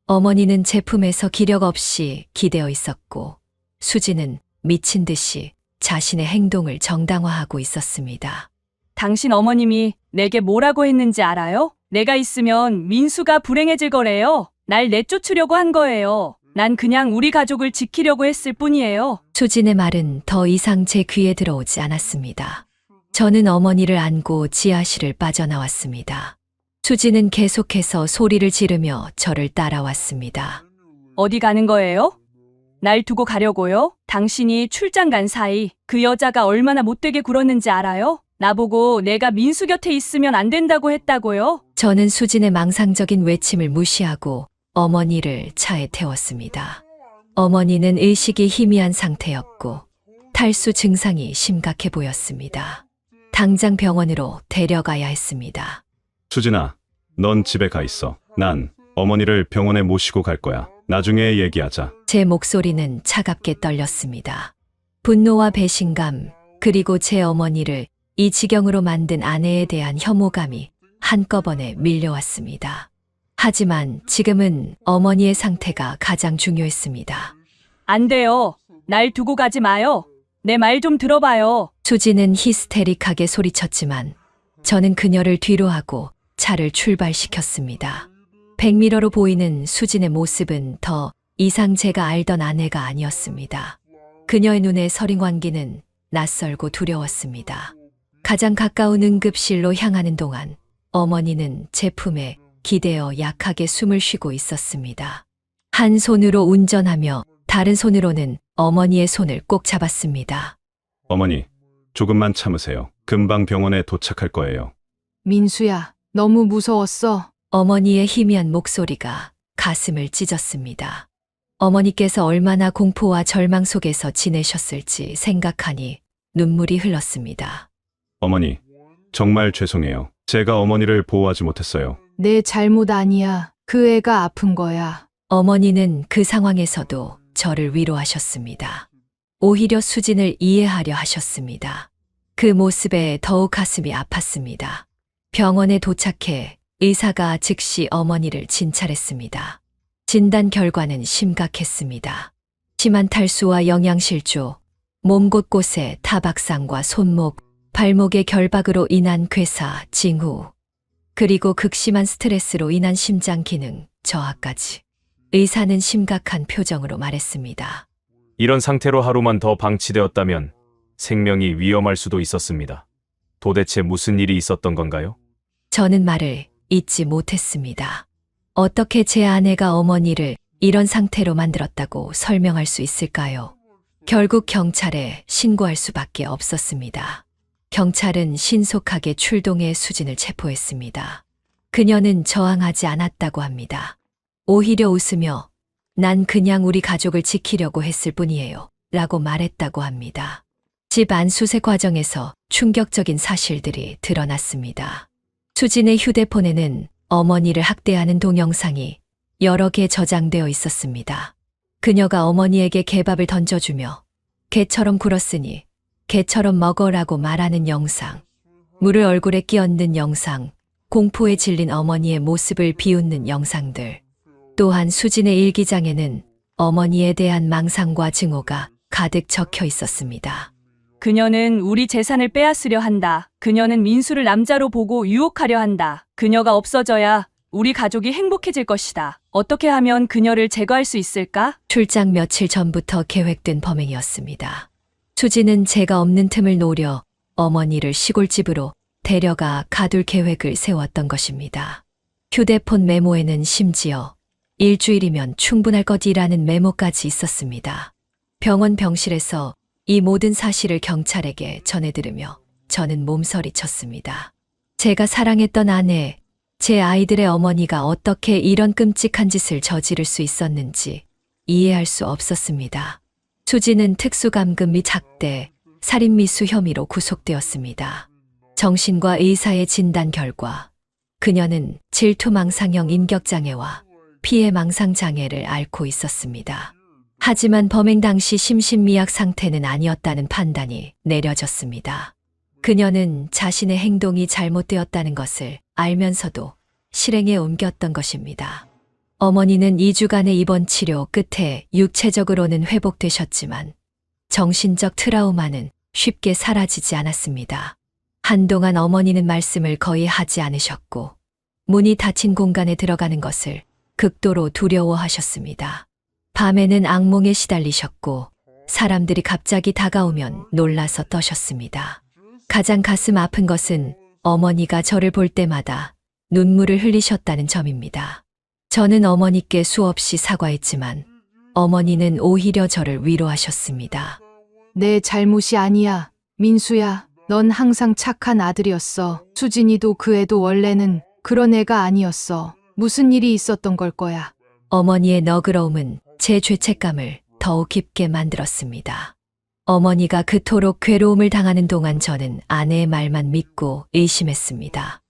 어머니는 제 품에서 기력 없이 기대어 있었고 수지는 미친 듯이 자신의 행동을 정당화하고 있었습니다. 당신 어머님이 내게 뭐라고 했는지 알아요? 내가 있으면 민수가 불행해질 거래요. 날 내쫓으려고 한 거예요. 난 그냥 우리 가족을 지키려고 했을 뿐이에요. 수진의 말은 더 이상 제 귀에 들어오지 않았습니다. 저는 어머니를 안고 지하실을 빠져나왔습니다. 수진은 계속해서 소리를 지르며 저를 따라왔습니다. 어디 가는 거예요? 날 두고 가려고요? 당신이 출장 간 사이 그 여자가 얼마나 못되게 굴었는지 알아요? 나보고 내가 민수 곁에 있으면 안 된다고 했다고요? 저는 수진의 망상적인 외침을 무시하고 어머니를 차에 태웠습니다. 어머니는 의식이 희미한 상태였고 탈수 증상이 심각해 보였습니다. 당장 병원으로 데려가야 했습니다. 수진아, 넌 집에 가 있어. 난 어머니를 병원에 모시고 갈 거야. 나중에 얘기하자. 제 목소리는 차갑게 떨렸습니다. 분노와 배신감, 그리고 제 어머니를 이 지경으로 만든 아내에 대한 혐오감이 한꺼번에 밀려왔습니다. 하지만 지금은 어머니의 상태가 가장 중요했습니다. 안 돼요. 날 두고 가지 마요. 내 말 좀 들어봐요. 수지는 히스테릭하게 소리쳤지만 저는 그녀를 뒤로 하고 차를 출발시켰습니다. 백미러로 보이는 수진의 모습은 더 이상 제가 알던 아내가 아니었습니다. 그녀의 눈에 서린 광기는 낯설고 두려웠습니다. 가장 가까운 응급실로 향하는 동안 어머니는 제 품에 기대어 약하게 숨을 쉬고 있었습니다. 한 손으로 운전하며 다른 손으로는 어머니의 손을 꼭 잡았습니다. 어머니, 조금만 참으세요. 금방 병원에 도착할 거예요. 민수야, 너무 무서웠어. 어머니의 희미한 목소리가 가슴을 찢었습니다. 어머니께서 얼마나 공포와 절망 속에서 지내셨을지 생각하니 눈물이 흘렀습니다. 어머니, 정말 죄송해요. 제가 어머니를 보호하지 못했어요. 내 잘못 아니야. 그 애가 아픈 거야. 어머니는 그 상황에서도 저를 위로하셨습니다. 오히려 수진을 이해하려 하셨습니다. 그 모습에 더욱 가슴이 아팠습니다. 병원에 도착해 의사가 즉시 어머니를 진찰했습니다. 진단 결과는 심각했습니다. 심한 탈수와 영양실조, 몸 곳곳에 타박상과 손목, 발목의 결박으로 인한 괴사, 징후, 그리고 극심한 스트레스로 인한 심장 기능 저하까지. 의사는 심각한 표정으로 말했습니다. 이런 상태로 하루만 더 방치되었다면 생명이 위험할 수도 있었습니다. 도대체 무슨 일이 있었던 건가요? 저는 말을 잇지 못했습니다. 어떻게 제 아내가 어머니를 이런 상태로 만들었다고 설명할 수 있을까요? 결국 경찰에 신고할 수밖에 없었습니다. 경찰은 신속하게 출동해 수진을 체포했습니다. 그녀는 저항하지 않았다고 합니다. 오히려 웃으며 난 그냥 우리 가족을 지키려고 했을 뿐이에요. 라고 말했다고 합니다. 집 안수색 과정에서 충격적인 사실들이 드러났습니다. 수진의 휴대폰에는 어머니를 학대하는 동영상이 여러 개 저장되어 있었습니다. 그녀가 어머니에게 개밥을 던져주며 개처럼 굴었으니 개처럼 먹어라고 말하는 영상, 물을 얼굴에 끼얹는 영상, 공포에 질린 어머니의 모습을 비웃는 영상들. 또한 수진의 일기장에는 어머니에 대한 망상과 증오가 가득 적혀 있었습니다. 그녀는 우리 재산을 빼앗으려 한다. 그녀는 민수를 남자로 보고 유혹하려 한다. 그녀가 없어져야 우리 가족이 행복해질 것이다. 어떻게 하면 그녀를 제거할 수 있을까? 출장 며칠 전부터 계획된 범행이었습니다. 수진은 제가 없는 틈을 노려 어머니를 시골집으로 데려가 가둘 계획을 세웠던 것입니다. 휴대폰 메모에는 심지어 일주일이면 충분할 것이라는 메모까지 있었습니다. 병원 병실에서 이 모든 사실을 경찰에게 전해들으며 저는 몸서리 쳤습니다. 제가 사랑했던 아내, 제 아이들의 어머니가 어떻게 이런 끔찍한 짓을 저지를 수 있었는지 이해할 수 없었습니다. 수진은 특수감금 및 학대, 살인미수 혐의로 구속되었습니다. 정신과 의사의 진단 결과 그녀는 질투망상형 인격장애와 피해망상장애를 앓고 있었습니다. 하지만 범행 당시 심신미약 상태는 아니었다는 판단이 내려졌습니다. 그녀는 자신의 행동이 잘못되었다는 것을 알면서도 실행에 옮겼던 것입니다. 어머니는 2주간의 입원 치료 끝에 육체적으로는 회복되셨지만 정신적 트라우마는 쉽게 사라지지 않았습니다. 한동안 어머니는 말씀을 거의 하지 않으셨고 문이 닫힌 공간에 들어가는 것을 극도로 두려워하셨습니다. 밤에는 악몽에 시달리셨고 사람들이 갑자기 다가오면 놀라서 떠셨습니다. 가장 가슴 아픈 것은 어머니가 저를 볼 때마다 눈물을 흘리셨다는 점입니다. 저는 어머니께 수없이 사과했지만 어머니는 오히려 저를 위로하셨습니다. 내 잘못이 아니야. 민수야, 넌 항상 착한 아들이었어. 수진이도 그 애도 원래는 그런 애가 아니었어. 무슨 일이 있었던 걸 거야. 어머니의 너그러움은 제 죄책감을 더욱 깊게 만들었습니다. 어머니가 그토록 괴로움을 당하는 동안 저는 아내의 말만 믿고 의심했습니다.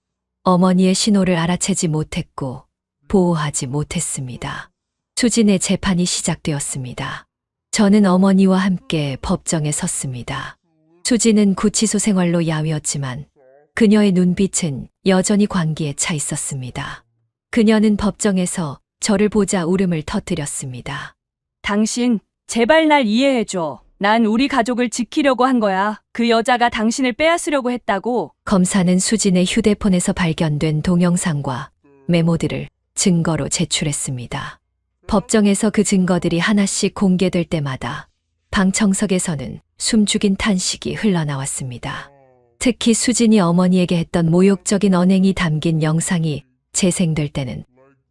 어머니의 신호를 알아채지 못했고 보호하지 못했습니다. 수진의 재판이 시작되었습니다. 저는 어머니와 함께 법정에 섰습니다. 수진은 구치소 생활로 야위었지만 그녀의 눈빛은 여전히 광기에 차 있었습니다. 그녀는 법정에서 저를 보자 울음을 터뜨렸습니다. 당신, 제발 날 이해해줘. 난 우리 가족을 지키려고 한 거야. 그 여자가 당신을 빼앗으려고 했다고. 검사는 수진의 휴대폰에서 발견된 동영상과 메모들을 증거로 제출했습니다. 법정에서 그 증거들이 하나씩 공개될 때마다 방청석에서는 숨죽인 탄식이 흘러나왔습니다. 특히 수진이 어머니에게 했던 모욕적인 언행이 담긴 영상이 재생될 때는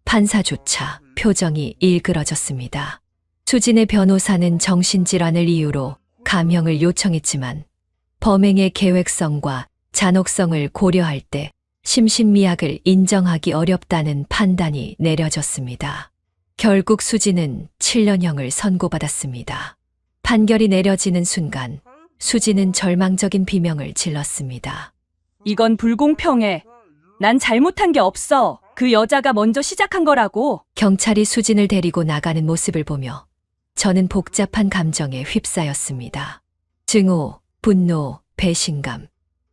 판사조차 표정이 일그러졌습니다. 수진의 변호사는 정신질환을 이유로 감형을 요청했지만 범행의 계획성과 잔혹성을 고려할 때 심신미약을 인정하기 어렵다는 판단이 내려졌습니다. 결국 수진은 7년형을 선고받았습니다. 판결이 내려지는 순간 수진은 절망적인 비명을 질렀습니다. 이건 불공평해. 난 잘못한 게 없어. 그 여자가 먼저 시작한 거라고. 경찰이 수진을 데리고 나가는 모습을 보며 저는 복잡한 감정에 휩싸였습니다. 증오, 분노, 배신감.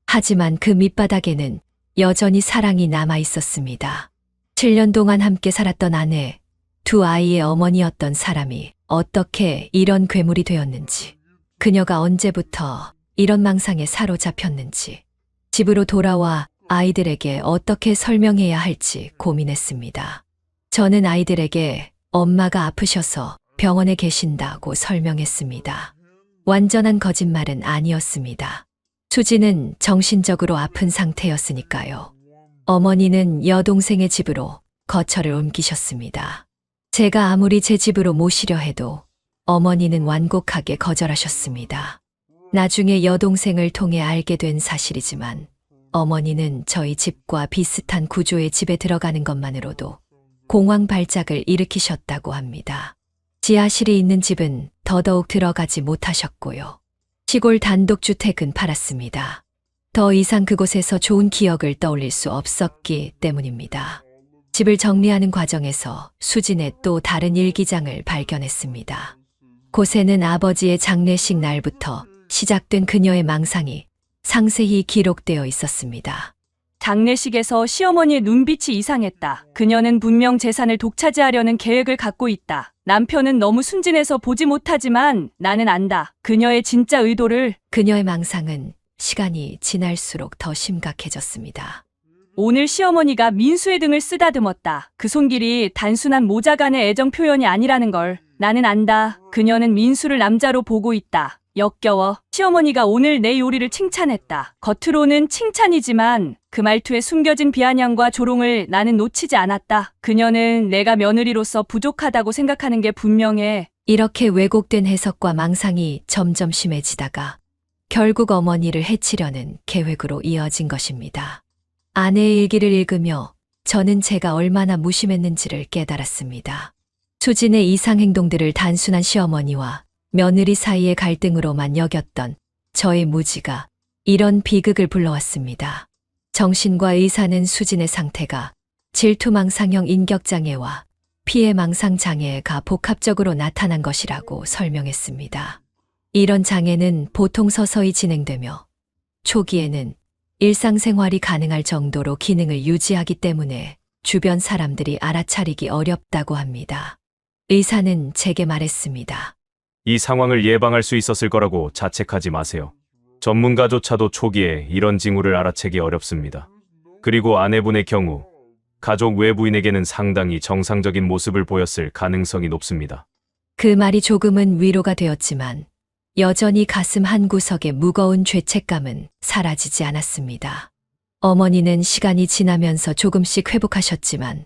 하지만 그 밑바닥에는 여전히 사랑이 남아 있었습니다. 7년 동안 함께 살았던 아내, 두 아이의 어머니였던 사람이 어떻게 이런 괴물이 되었는지, 그녀가 언제부터 이런 망상에 사로잡혔는지, 집으로 돌아와 아이들에게 어떻게 설명해야 할지 고민했습니다. 저는 아이들에게 엄마가 아프셔서 병원에 계신다고 설명했습니다. 완전한 거짓말은 아니었습니다. 수진은 정신적으로 아픈 상태였으니까요. 어머니는 여동생의 집으로 거처를 옮기셨습니다. 제가 아무리 제 집으로 모시려 해도 어머니는 완곡하게 거절하셨습니다. 나중에 여동생을 통해 알게 된 사실이지만 어머니는 저희 집과 비슷한 구조의 집에 들어가는 것만으로도 공황 발작을 일으키셨다고 합니다. 지하실이 있는 집은 더더욱 들어가지 못하셨고요. 시골 단독주택은 팔았습니다. 더 이상 그곳에서 좋은 기억을 떠올릴 수 없었기 때문입니다. 집을 정리하는 과정에서 수진의 또 다른 일기장을 발견했습니다. 곳에는 아버지의 장례식 날부터 시작된 그녀의 망상이 상세히 기록되어 있었습니다. 장례식에서 시어머니의 눈빛이 이상했다. 그녀는 분명 재산을 독차지하려는 계획을 갖고 있다. 남편은 너무 순진해서 보지 못하지만 나는 안다. 그녀의 진짜 의도를. 그녀의 망상은 시간이 지날수록 더 심각해졌습니다. 오늘 시어머니가 민수의 등을 쓰다듬었다. 그 손길이 단순한 모자 간의 애정 표현이 아니라는 걸. 나는 안다. 그녀는 민수를 남자로 보고 있다. 역겨워. 시어머니가 오늘 내 요리를 칭찬했다. 겉으로는 칭찬이지만 그 말투에 숨겨진 비아냥과 조롱을 나는 놓치지 않았다. 그녀는 내가 며느리로서 부족하다고 생각하는 게 분명해. 이렇게 왜곡된 해석과 망상이 점점 심해지다가 결국 어머니를 해치려는 계획으로 이어진 것입니다. 아내의 일기를 읽으며 저는 제가 얼마나 무심했는지를 깨달았습니다. 수진의 이상 행동들을 단순한 시어머니와 며느리 사이의 갈등으로만 여겼던 저의 무지가 이런 비극을 불러왔습니다. 정신과 의사는 수진의 상태가 질투망상형 인격장애와 피해망상장애가 복합적으로 나타난 것이라고 설명했습니다. 이런 장애는 보통 서서히 진행되며 초기에는 일상생활이 가능할 정도로 기능을 유지하기 때문에 주변 사람들이 알아차리기 어렵다고 합니다. 의사는 제게 말했습니다. 이 상황을 예방할 수 있었을 거라고 자책하지 마세요. 전문가조차도 초기에 이런 징후를 알아채기 어렵습니다. 그리고 아내분의 경우 가족 외부인에게는 상당히 정상적인 모습을 보였을 가능성이 높습니다. 그 말이 조금은 위로가 되었지만 여전히 가슴 한구석에 무거운 죄책감은 사라지지 않았습니다. 어머니는 시간이 지나면서 조금씩 회복하셨지만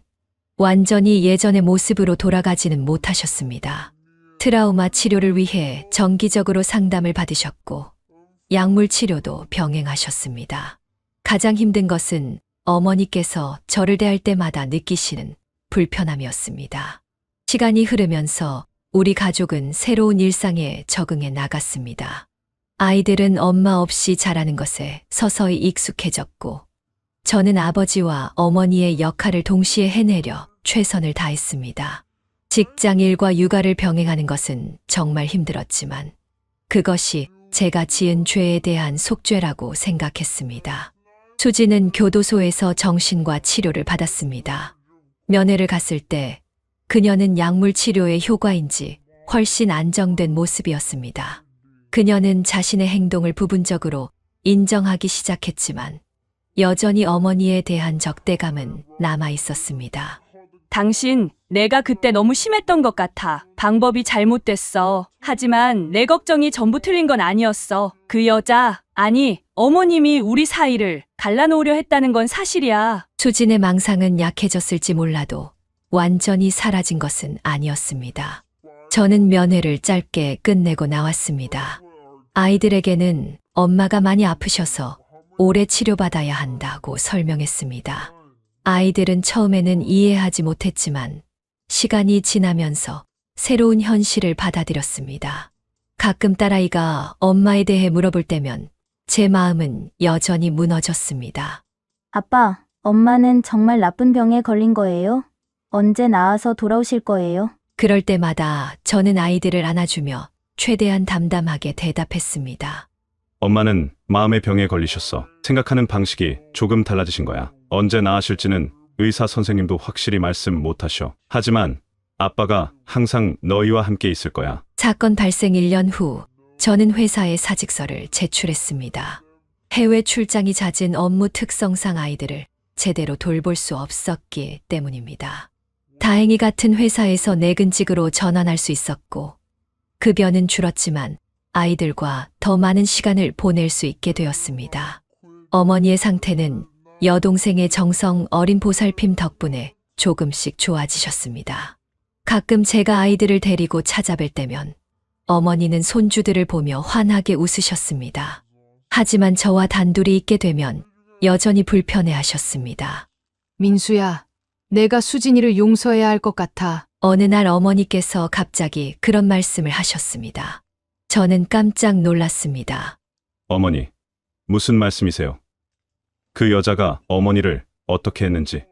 완전히 예전의 모습으로 돌아가지는 못하셨습니다. 트라우마 치료를 위해 정기적으로 상담을 받으셨고 약물 치료도 병행하셨습니다. 가장 힘든 것은 어머니께서 저를 대할 때마다 느끼시는 불편함이었습니다. 시간이 흐르면서 우리 가족은 새로운 일상에 적응해 나갔습니다. 아이들은 엄마 없이 자라는 것에 서서히 익숙해졌고 저는 아버지와 어머니의 역할을 동시에 해내려 최선을 다했습니다. 직장 일과 육아를 병행하는 것은 정말 힘들었지만 그것이 제가 지은 죄에 대한 속죄라고 생각했습니다. 수지는 교도소에서 정신과 치료를 받았습니다. 면회를 갔을 때 그녀는 약물 치료의 효과인지 훨씬 안정된 모습이었습니다. 그녀는 자신의 행동을 부분적으로 인정하기 시작했지만 여전히 어머니에 대한 적대감은 남아 있었습니다. 당신, 내가 그때 너무 심했던 것 같아. 방법이 잘못됐어. 하지만 내 걱정이 전부 틀린 건 아니었어. 그 여자, 아니, 어머님이 우리 사이를 갈라놓으려 했다는 건 사실이야. 수진의 망상은 약해졌을지 몰라도 완전히 사라진 것은 아니었습니다. 저는 면회를 짧게 끝내고 나왔습니다. 아이들에게는 엄마가 많이 아프셔서 오래 치료받아야 한다고 설명했습니다. 아이들은 처음에는 이해하지 못했지만 시간이 지나면서 새로운 현실을 받아들였습니다. 가끔 딸아이가 엄마에 대해 물어볼 때면 제 마음은 여전히 무너졌습니다. 아빠, 엄마는 정말 나쁜 병에 걸린 거예요? 언제 나아서 돌아오실 거예요? 그럴 때마다 저는 아이들을 안아주며 최대한 담담하게 대답했습니다. 엄마는 마음의 병에 걸리셨어. 생각하는 방식이 조금 달라지신 거야. 언제 나으실지는 의사 선생님도 확실히 말씀 못하셔. 하지만 아빠가 항상 너희와 함께 있을 거야. 사건 발생 1년 후 저는 회사에 사직서를 제출했습니다. 해외 출장이 잦은 업무 특성상 아이들을 제대로 돌볼 수 없었기 때문입니다. 다행히 같은 회사에서 내근직으로 전환할 수 있었고 급여는 줄었지만 아이들과 더 많은 시간을 보낼 수 있게 되었습니다. 어머니의 상태는 여동생의 정성 어린 보살핌 덕분에 조금씩 좋아지셨습니다. 가끔 제가 아이들을 데리고 찾아뵐 때면 어머니는 손주들을 보며 환하게 웃으셨습니다. 하지만 저와 단둘이 있게 되면 여전히 불편해하셨습니다. 민수야, 내가 수진이를 용서해야 할 것 같아. 어느 날 어머니께서 갑자기 그런 말씀을 하셨습니다. 저는 깜짝 놀랐습니다. 어머니, 무슨 말씀이세요? 그 여자가 어머니를 어떻게 했는지.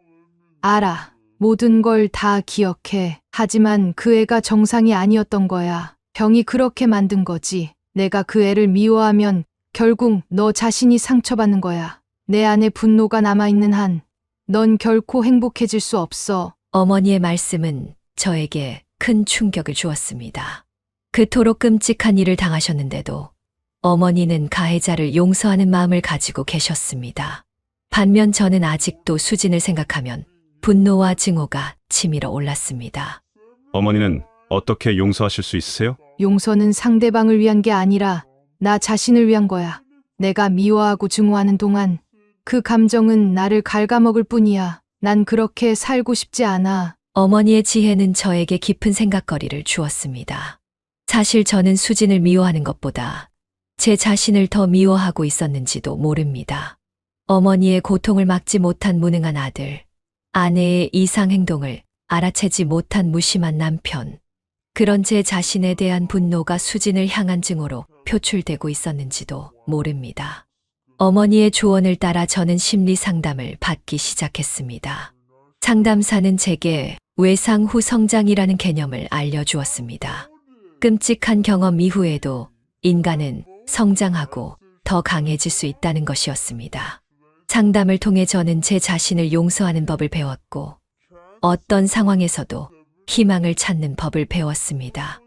알아. 모든 걸 다 기억해. 하지만 그 애가 정상이 아니었던 거야. 병이 그렇게 만든 거지. 내가 그 애를 미워하면 결국 너 자신이 상처받는 거야. 내 안에 분노가 남아있는 한, 넌 결코 행복해질 수 없어. 어머니의 말씀은 저에게 큰 충격을 주었습니다. 그토록 끔찍한 일을 당하셨는데도 어머니는 가해자를 용서하는 마음을 가지고 계셨습니다. 반면 저는 아직도 수진을 생각하면 분노와 증오가 치밀어 올랐습니다. 어머니는 어떻게 용서하실 수 있으세요? 용서는 상대방을 위한 게 아니라 나 자신을 위한 거야. 내가 미워하고 증오하는 동안 그 감정은 나를 갉아먹을 뿐이야. 난 그렇게 살고 싶지 않아. 어머니의 지혜는 저에게 깊은 생각거리를 주었습니다. 사실 저는 수진을 미워하는 것보다 제 자신을 더 미워하고 있었는지도 모릅니다. 어머니의 고통을 막지 못한 무능한 아들, 아내의 이상 행동을 알아채지 못한 무심한 남편, 그런 제 자신에 대한 분노가 수진을 향한 증오로 표출되고 있었는지도 모릅니다. 어머니의 조언을 따라 저는 심리 상담을 받기 시작했습니다. 상담사는 제게 외상 후 성장이라는 개념을 알려주었습니다. 끔찍한 경험 이후에도 인간은 성장하고 더 강해질 수 있다는 것이었습니다. 상담을 통해 저는 제 자신을 용서하는 법을 배웠고 어떤 상황에서도 희망을 찾는 법을 배웠습니다.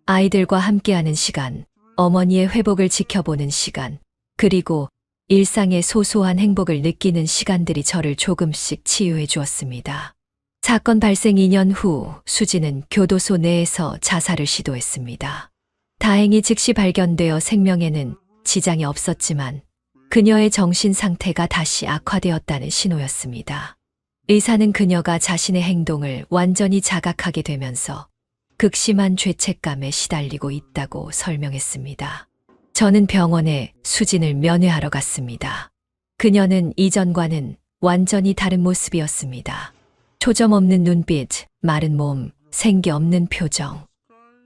아이들과 함께하는 시간, 어머니의 회복을 지켜보는 시간, 그리고 일상의 소소한 행복을 느끼는 시간들이 저를 조금씩 치유해 주었습니다. 사건 발생 2년 후 수지는 교도소 내에서 자살을 시도했습니다. 다행히 즉시 발견되어 생명에는 지장이 없었지만 그녀의 정신 상태가 다시 악화되었다는 신호였습니다. 의사는 그녀가 자신의 행동을 완전히 자각하게 되면서 극심한 죄책감에 시달리고 있다고 설명했습니다. 저는 병원에 수진을 면회하러 갔습니다. 그녀는 이전과는 완전히 다른 모습이었습니다. 초점 없는 눈빛, 마른 몸, 생기 없는 표정.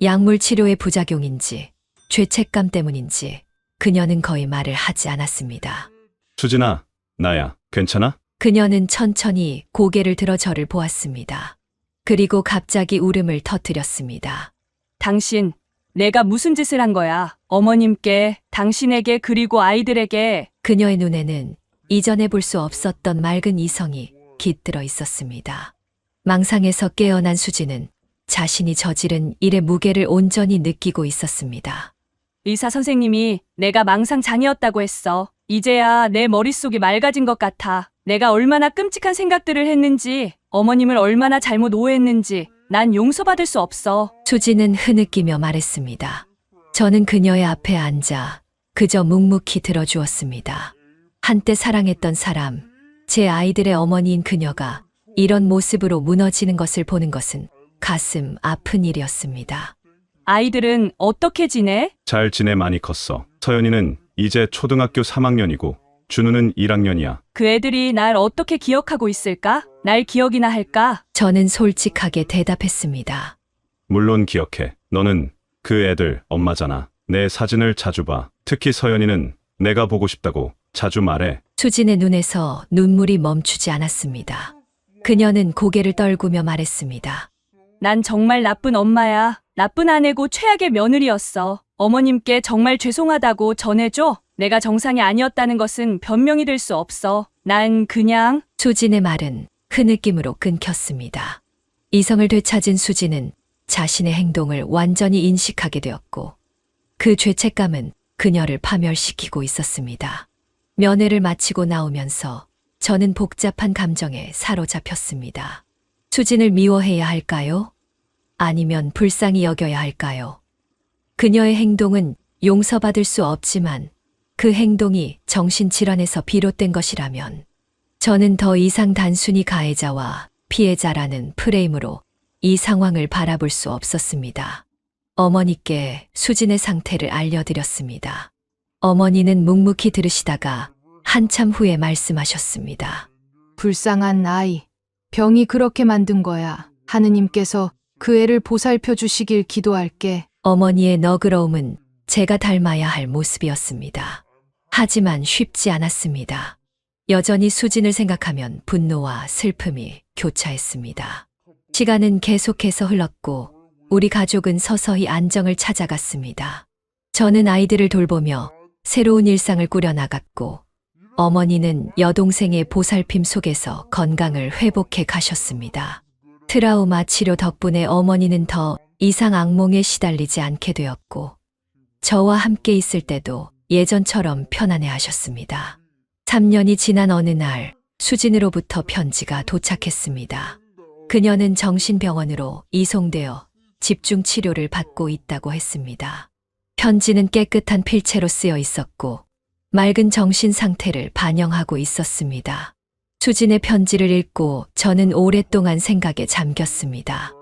약물 치료의 부작용인지 죄책감 때문인지 그녀는 거의 말을 하지 않았습니다. 수진아, 나야. 괜찮아? 그녀는 천천히 고개를 들어 저를 보았습니다. 그리고 갑자기 울음을 터뜨렸습니다. 당신, 내가 무슨 짓을 한 거야? 어머님께, 당신에게 그리고 아이들에게. 그녀의 눈에는 이전에 볼 수 없었던 맑은 이성이 깃들어 있었습니다. 망상에서 깨어난 수지는 자신이 저지른 일의 무게를 온전히 느끼고 있었습니다. 의사 선생님이 내가 망상장애였다고 했어. 이제야 내 머릿속이 맑아진 것 같아. 내가 얼마나 끔찍한 생각들을 했는지, 어머님을 얼마나 잘못 오해했는지 난 용서받을 수 없어. 수지는 흐느끼며 말했습니다. 저는 그녀의 앞에 앉아 그저 묵묵히 들어주었습니다. 한때 사랑했던 사람, 제 아이들의 어머니인 그녀가 이런 모습으로 무너지는 것을 보는 것은 가슴 아픈 일이었습니다. 아이들은 어떻게 지내? 잘 지내. 많이 컸어. 서연이는 이제 초등학교 3학년이고 준우는 1학년이야. 그 애들이 날 어떻게 기억하고 있을까? 날 기억이나 할까? 저는 솔직하게 대답했습니다. 물론 기억해. 너는 그 애들 엄마잖아. 내 사진을 자주 봐. 특히 서연이는 내가 보고 싶다고 자주 말해. 수진의 눈에서 눈물이 멈추지 않았습니다. 그녀는 고개를 떨구며 말했습니다. 난 정말 나쁜 엄마야. 나쁜 아내고 최악의 며느리였어. 어머님께 정말 죄송하다고 전해줘. 내가 정상이 아니었다는 것은 변명이 될 수 없어. 난 그냥... 수진의 말은 흐느낌으로 끊겼습니다. 이성을 되찾은 수진은 자신의 행동을 완전히 인식하게 되었고 그 죄책감은 그녀를 파멸시키고 있었습니다. 면회를 마치고 나오면서 저는 복잡한 감정에 사로잡혔습니다. 수진을 미워해야 할까요? 아니면 불쌍히 여겨야 할까요? 그녀의 행동은 용서받을 수 없지만 그 행동이 정신질환에서 비롯된 것이라면 저는 더 이상 단순히 가해자와 피해자라는 프레임으로 이 상황을 바라볼 수 없었습니다. 어머니께 수진의 상태를 알려드렸습니다. 어머니는 묵묵히 들으시다가 한참 후에 말씀하셨습니다. 불쌍한 아이. 병이 그렇게 만든 거야. 하느님께서 그 애를 보살펴 주시길 기도할게. 어머니의 너그러움은 제가 닮아야 할 모습이었습니다. 하지만 쉽지 않았습니다. 여전히 수진을 생각하면 분노와 슬픔이 교차했습니다. 시간은 계속해서 흘렀고 우리 가족은 서서히 안정을 찾아갔습니다. 저는 아이들을 돌보며 새로운 일상을 꾸려나갔고 어머니는 여동생의 보살핌 속에서 건강을 회복해 가셨습니다. 트라우마 치료 덕분에 어머니는 더 이상 악몽에 시달리지 않게 되었고 저와 함께 있을 때도 예전처럼 편안해 하셨습니다. 3년이 지난 어느 날 수진으로부터 편지가 도착했습니다. 그녀는 정신병원으로 이송되어 집중 치료를 받고 있다고 했습니다. 편지는 깨끗한 필체로 쓰여 있었고 맑은 정신 상태를 반영하고 있었습니다. 수진의 편지를 읽고 저는 오랫동안 생각에 잠겼습니다.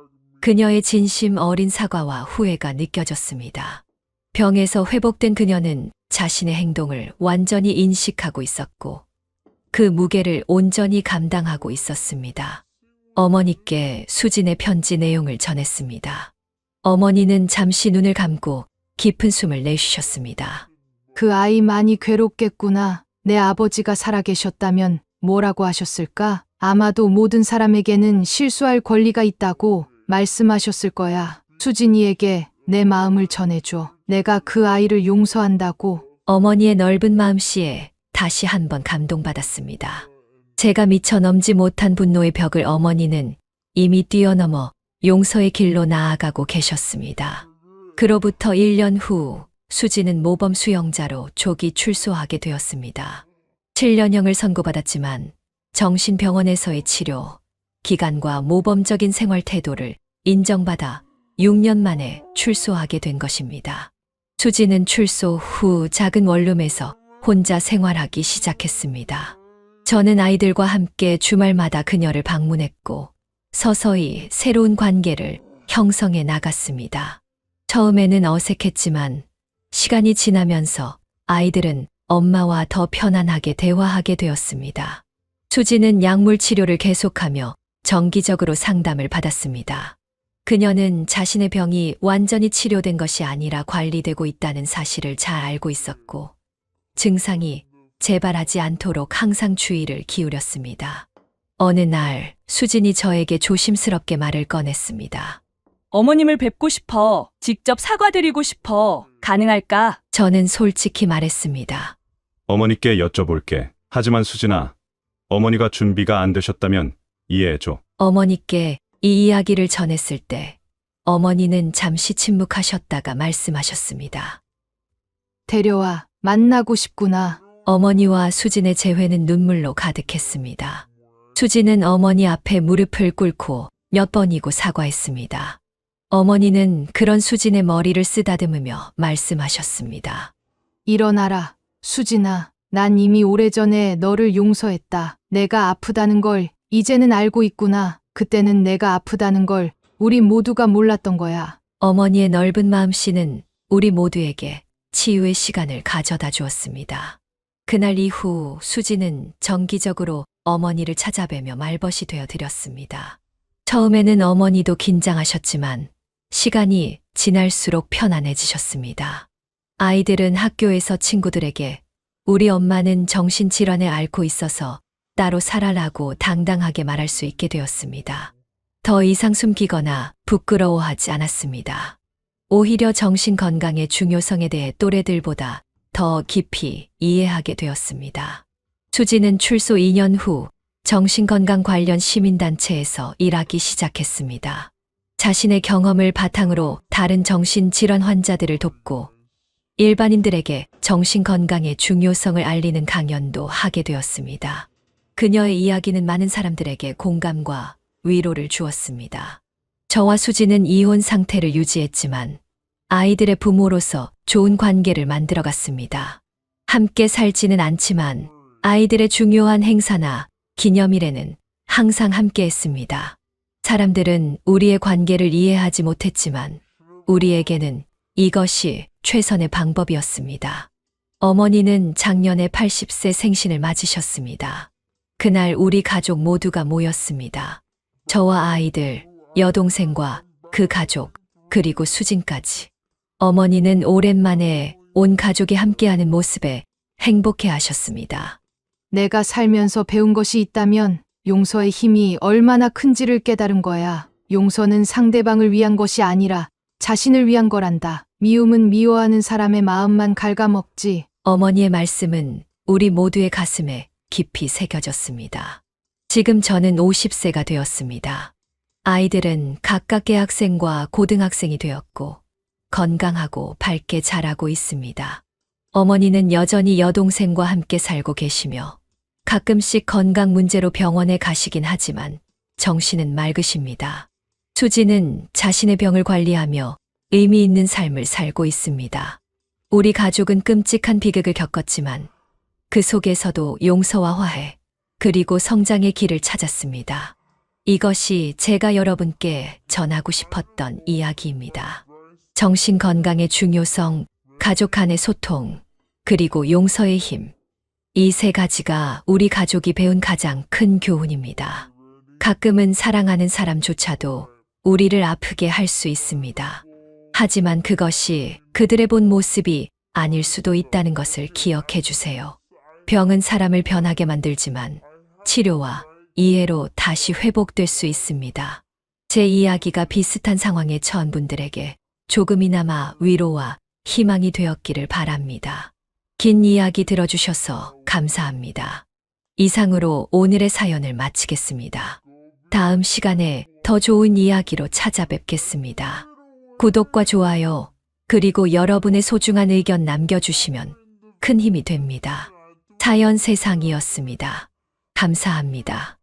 그녀의 진심 어린 사과와 후회가 느껴졌습니다. 병에서 회복된 그녀는 자신의 행동을 완전히 인식하고 있었고 그 무게를 온전히 감당하고 있었습니다. 어머니께 수진의 편지 내용을 전했습니다. 어머니는 잠시 눈을 감고 깊은 숨을 내쉬셨습니다. 그 아이 많이 괴롭겠구나. 내 아버지가 살아계셨다면 뭐라고 하셨을까? 아마도 모든 사람에게는 실수할 권리가 있다고 말씀하셨을 거야. 수진이에게 내 마음을 전해줘. 내가 그 아이를 용서한다고. 어머니의 넓은 마음씨에 다시 한번 감동받았습니다. 제가 미처 넘지 못한 분노의 벽을 어머니는 이미 뛰어넘어 용서의 길로 나아가고 계셨습니다. 그로부터 1년 후 수진은 모범 수용자로 조기 출소하게 되었습니다. 7년형을 선고받았지만 정신병원에서의 치료, 기간과 모범적인 생활 태도를 인정받아 6년 만에 출소하게 된 것입니다. 수진은 출소 후 작은 원룸에서 혼자 생활하기 시작했습니다. 저는 아이들과 함께 주말마다 그녀를 방문했고 서서히 새로운 관계를 형성해 나갔습니다. 처음에는 어색했지만 시간이 지나면서 아이들은 엄마와 더 편안하게 대화하게 되었습니다. 수진은 약물 치료를 계속하며 정기적으로 상담을 받았습니다. 그녀는 자신의 병이 완전히 치료된 것이 아니라 관리되고 있다는 사실을 잘 알고 있었고 증상이 재발하지 않도록 항상 주의를 기울였습니다. 어느 날 수진이 저에게 조심스럽게 말을 꺼냈습니다. 어머님을 뵙고 싶어. 직접 사과드리고 싶어. 가능할까? 저는 솔직히 말했습니다. 어머니께 여쭤볼게. 하지만 수진아, 어머니가 준비가 안 되셨다면 이해해줘. 어머니께 이 이야기를 전했을 때 어머니는 잠시 침묵하셨다가 말씀하셨습니다. 데려와. 만나고 싶구나. 어머니와 수진의 재회는 눈물로 가득했습니다. 수진은 어머니 앞에 무릎을 꿇고 몇 번이고 사과했습니다. 어머니는 그런 수진의 머리를 쓰다듬으며 말씀하셨습니다. 일어나라. 수진아, 난 이미 오래전에 너를 용서했다. 내가 아프다는 걸 이제는 알고 있구나. 그때는 내가 아프다는 걸 우리 모두가 몰랐던 거야. 어머니의 넓은 마음씨는 우리 모두에게 치유의 시간을 가져다 주었습니다. 그날 이후 수진은 정기적으로 어머니를 찾아뵈며 말벗이 되어 드렸습니다. 처음에는 어머니도 긴장하셨지만 시간이 지날수록 편안해지셨습니다. 아이들은 학교에서 친구들에게 우리 엄마는 정신질환에 앓고 있어서 따로 살아라고 당당하게 말할 수 있게 되었습니다. 더 이상 숨기거나 부끄러워하지 않았습니다. 오히려 정신 건강의 중요성에 대해 또래들보다 더 깊이 이해하게 되었습니다. 수진은 출소 2년 후 정신건강 관련 시민단체에서 일하기 시작했습니다. 자신의 경험을 바탕으로 다른 정신질환 환자들을 돕고 일반인들에게 정신건강의 중요성을 알리는 강연도 하게 되었습니다. 그녀의 이야기는 많은 사람들에게 공감과 위로를 주었습니다. 저와 수진은 이혼 상태를 유지했지만 아이들의 부모로서 좋은 관계를 만들어갔습니다. 함께 살지는 않지만 아이들의 중요한 행사나 기념일에는 항상 함께 했습니다. 사람들은 우리의 관계를 이해하지 못했지만 우리에게는 이것이 최선의 방법이었습니다. 어머니는 작년에 80세 생신을 맞으셨습니다. 그날 우리 가족 모두가 모였습니다. 저와 아이들, 여동생과 그 가족, 그리고 수진까지. 어머니는 오랜만에 온 가족이 함께하는 모습에 행복해 하셨습니다. 내가 살면서 배운 것이 있다면 용서의 힘이 얼마나 큰지를 깨달은 거야. 용서는 상대방을 위한 것이 아니라 자신을 위한 거란다. 미움은 미워하는 사람의 마음만 갉아먹지. 어머니의 말씀은 우리 모두의 가슴에 깊이 새겨졌습니다. 지금 저는 50세가 되었습니다. 아이들은 각각 대학생과 고등학생이 되었고 건강하고 밝게 자라고 있습니다. 어머니는 여전히 여동생과 함께 살고 계시며 가끔씩 건강 문제로 병원에 가시긴 하지만 정신은 맑으십니다. 수지는 자신의 병을 관리하며 의미 있는 삶을 살고 있습니다. 우리 가족은 끔찍한 비극을 겪었지만 그 속에서도 용서와 화해, 그리고 성장의 길을 찾았습니다. 이것이 제가 여러분께 전하고 싶었던 이야기입니다. 정신 건강의 중요성, 가족 간의 소통, 그리고 용서의 힘. 이 세 가지가 우리 가족이 배운 가장 큰 교훈입니다. 가끔은 사랑하는 사람조차도 우리를 아프게 할 수 있습니다. 하지만 그것이 그들의 본 모습이 아닐 수도 있다는 것을 기억해 주세요. 병은 사람을 변하게 만들지만 치료와 이해로 다시 회복될 수 있습니다. 제 이야기가 비슷한 상황에 처한 분들에게 조금이나마 위로와 희망이 되었기를 바랍니다. 긴 이야기 들어주셔서 감사합니다. 이상으로 오늘의 사연을 마치겠습니다. 다음 시간에 더 좋은 이야기로 찾아뵙겠습니다. 구독과 좋아요, 그리고 여러분의 소중한 의견 남겨주시면 큰 힘이 됩니다. 사연 세상이었습니다. 감사합니다.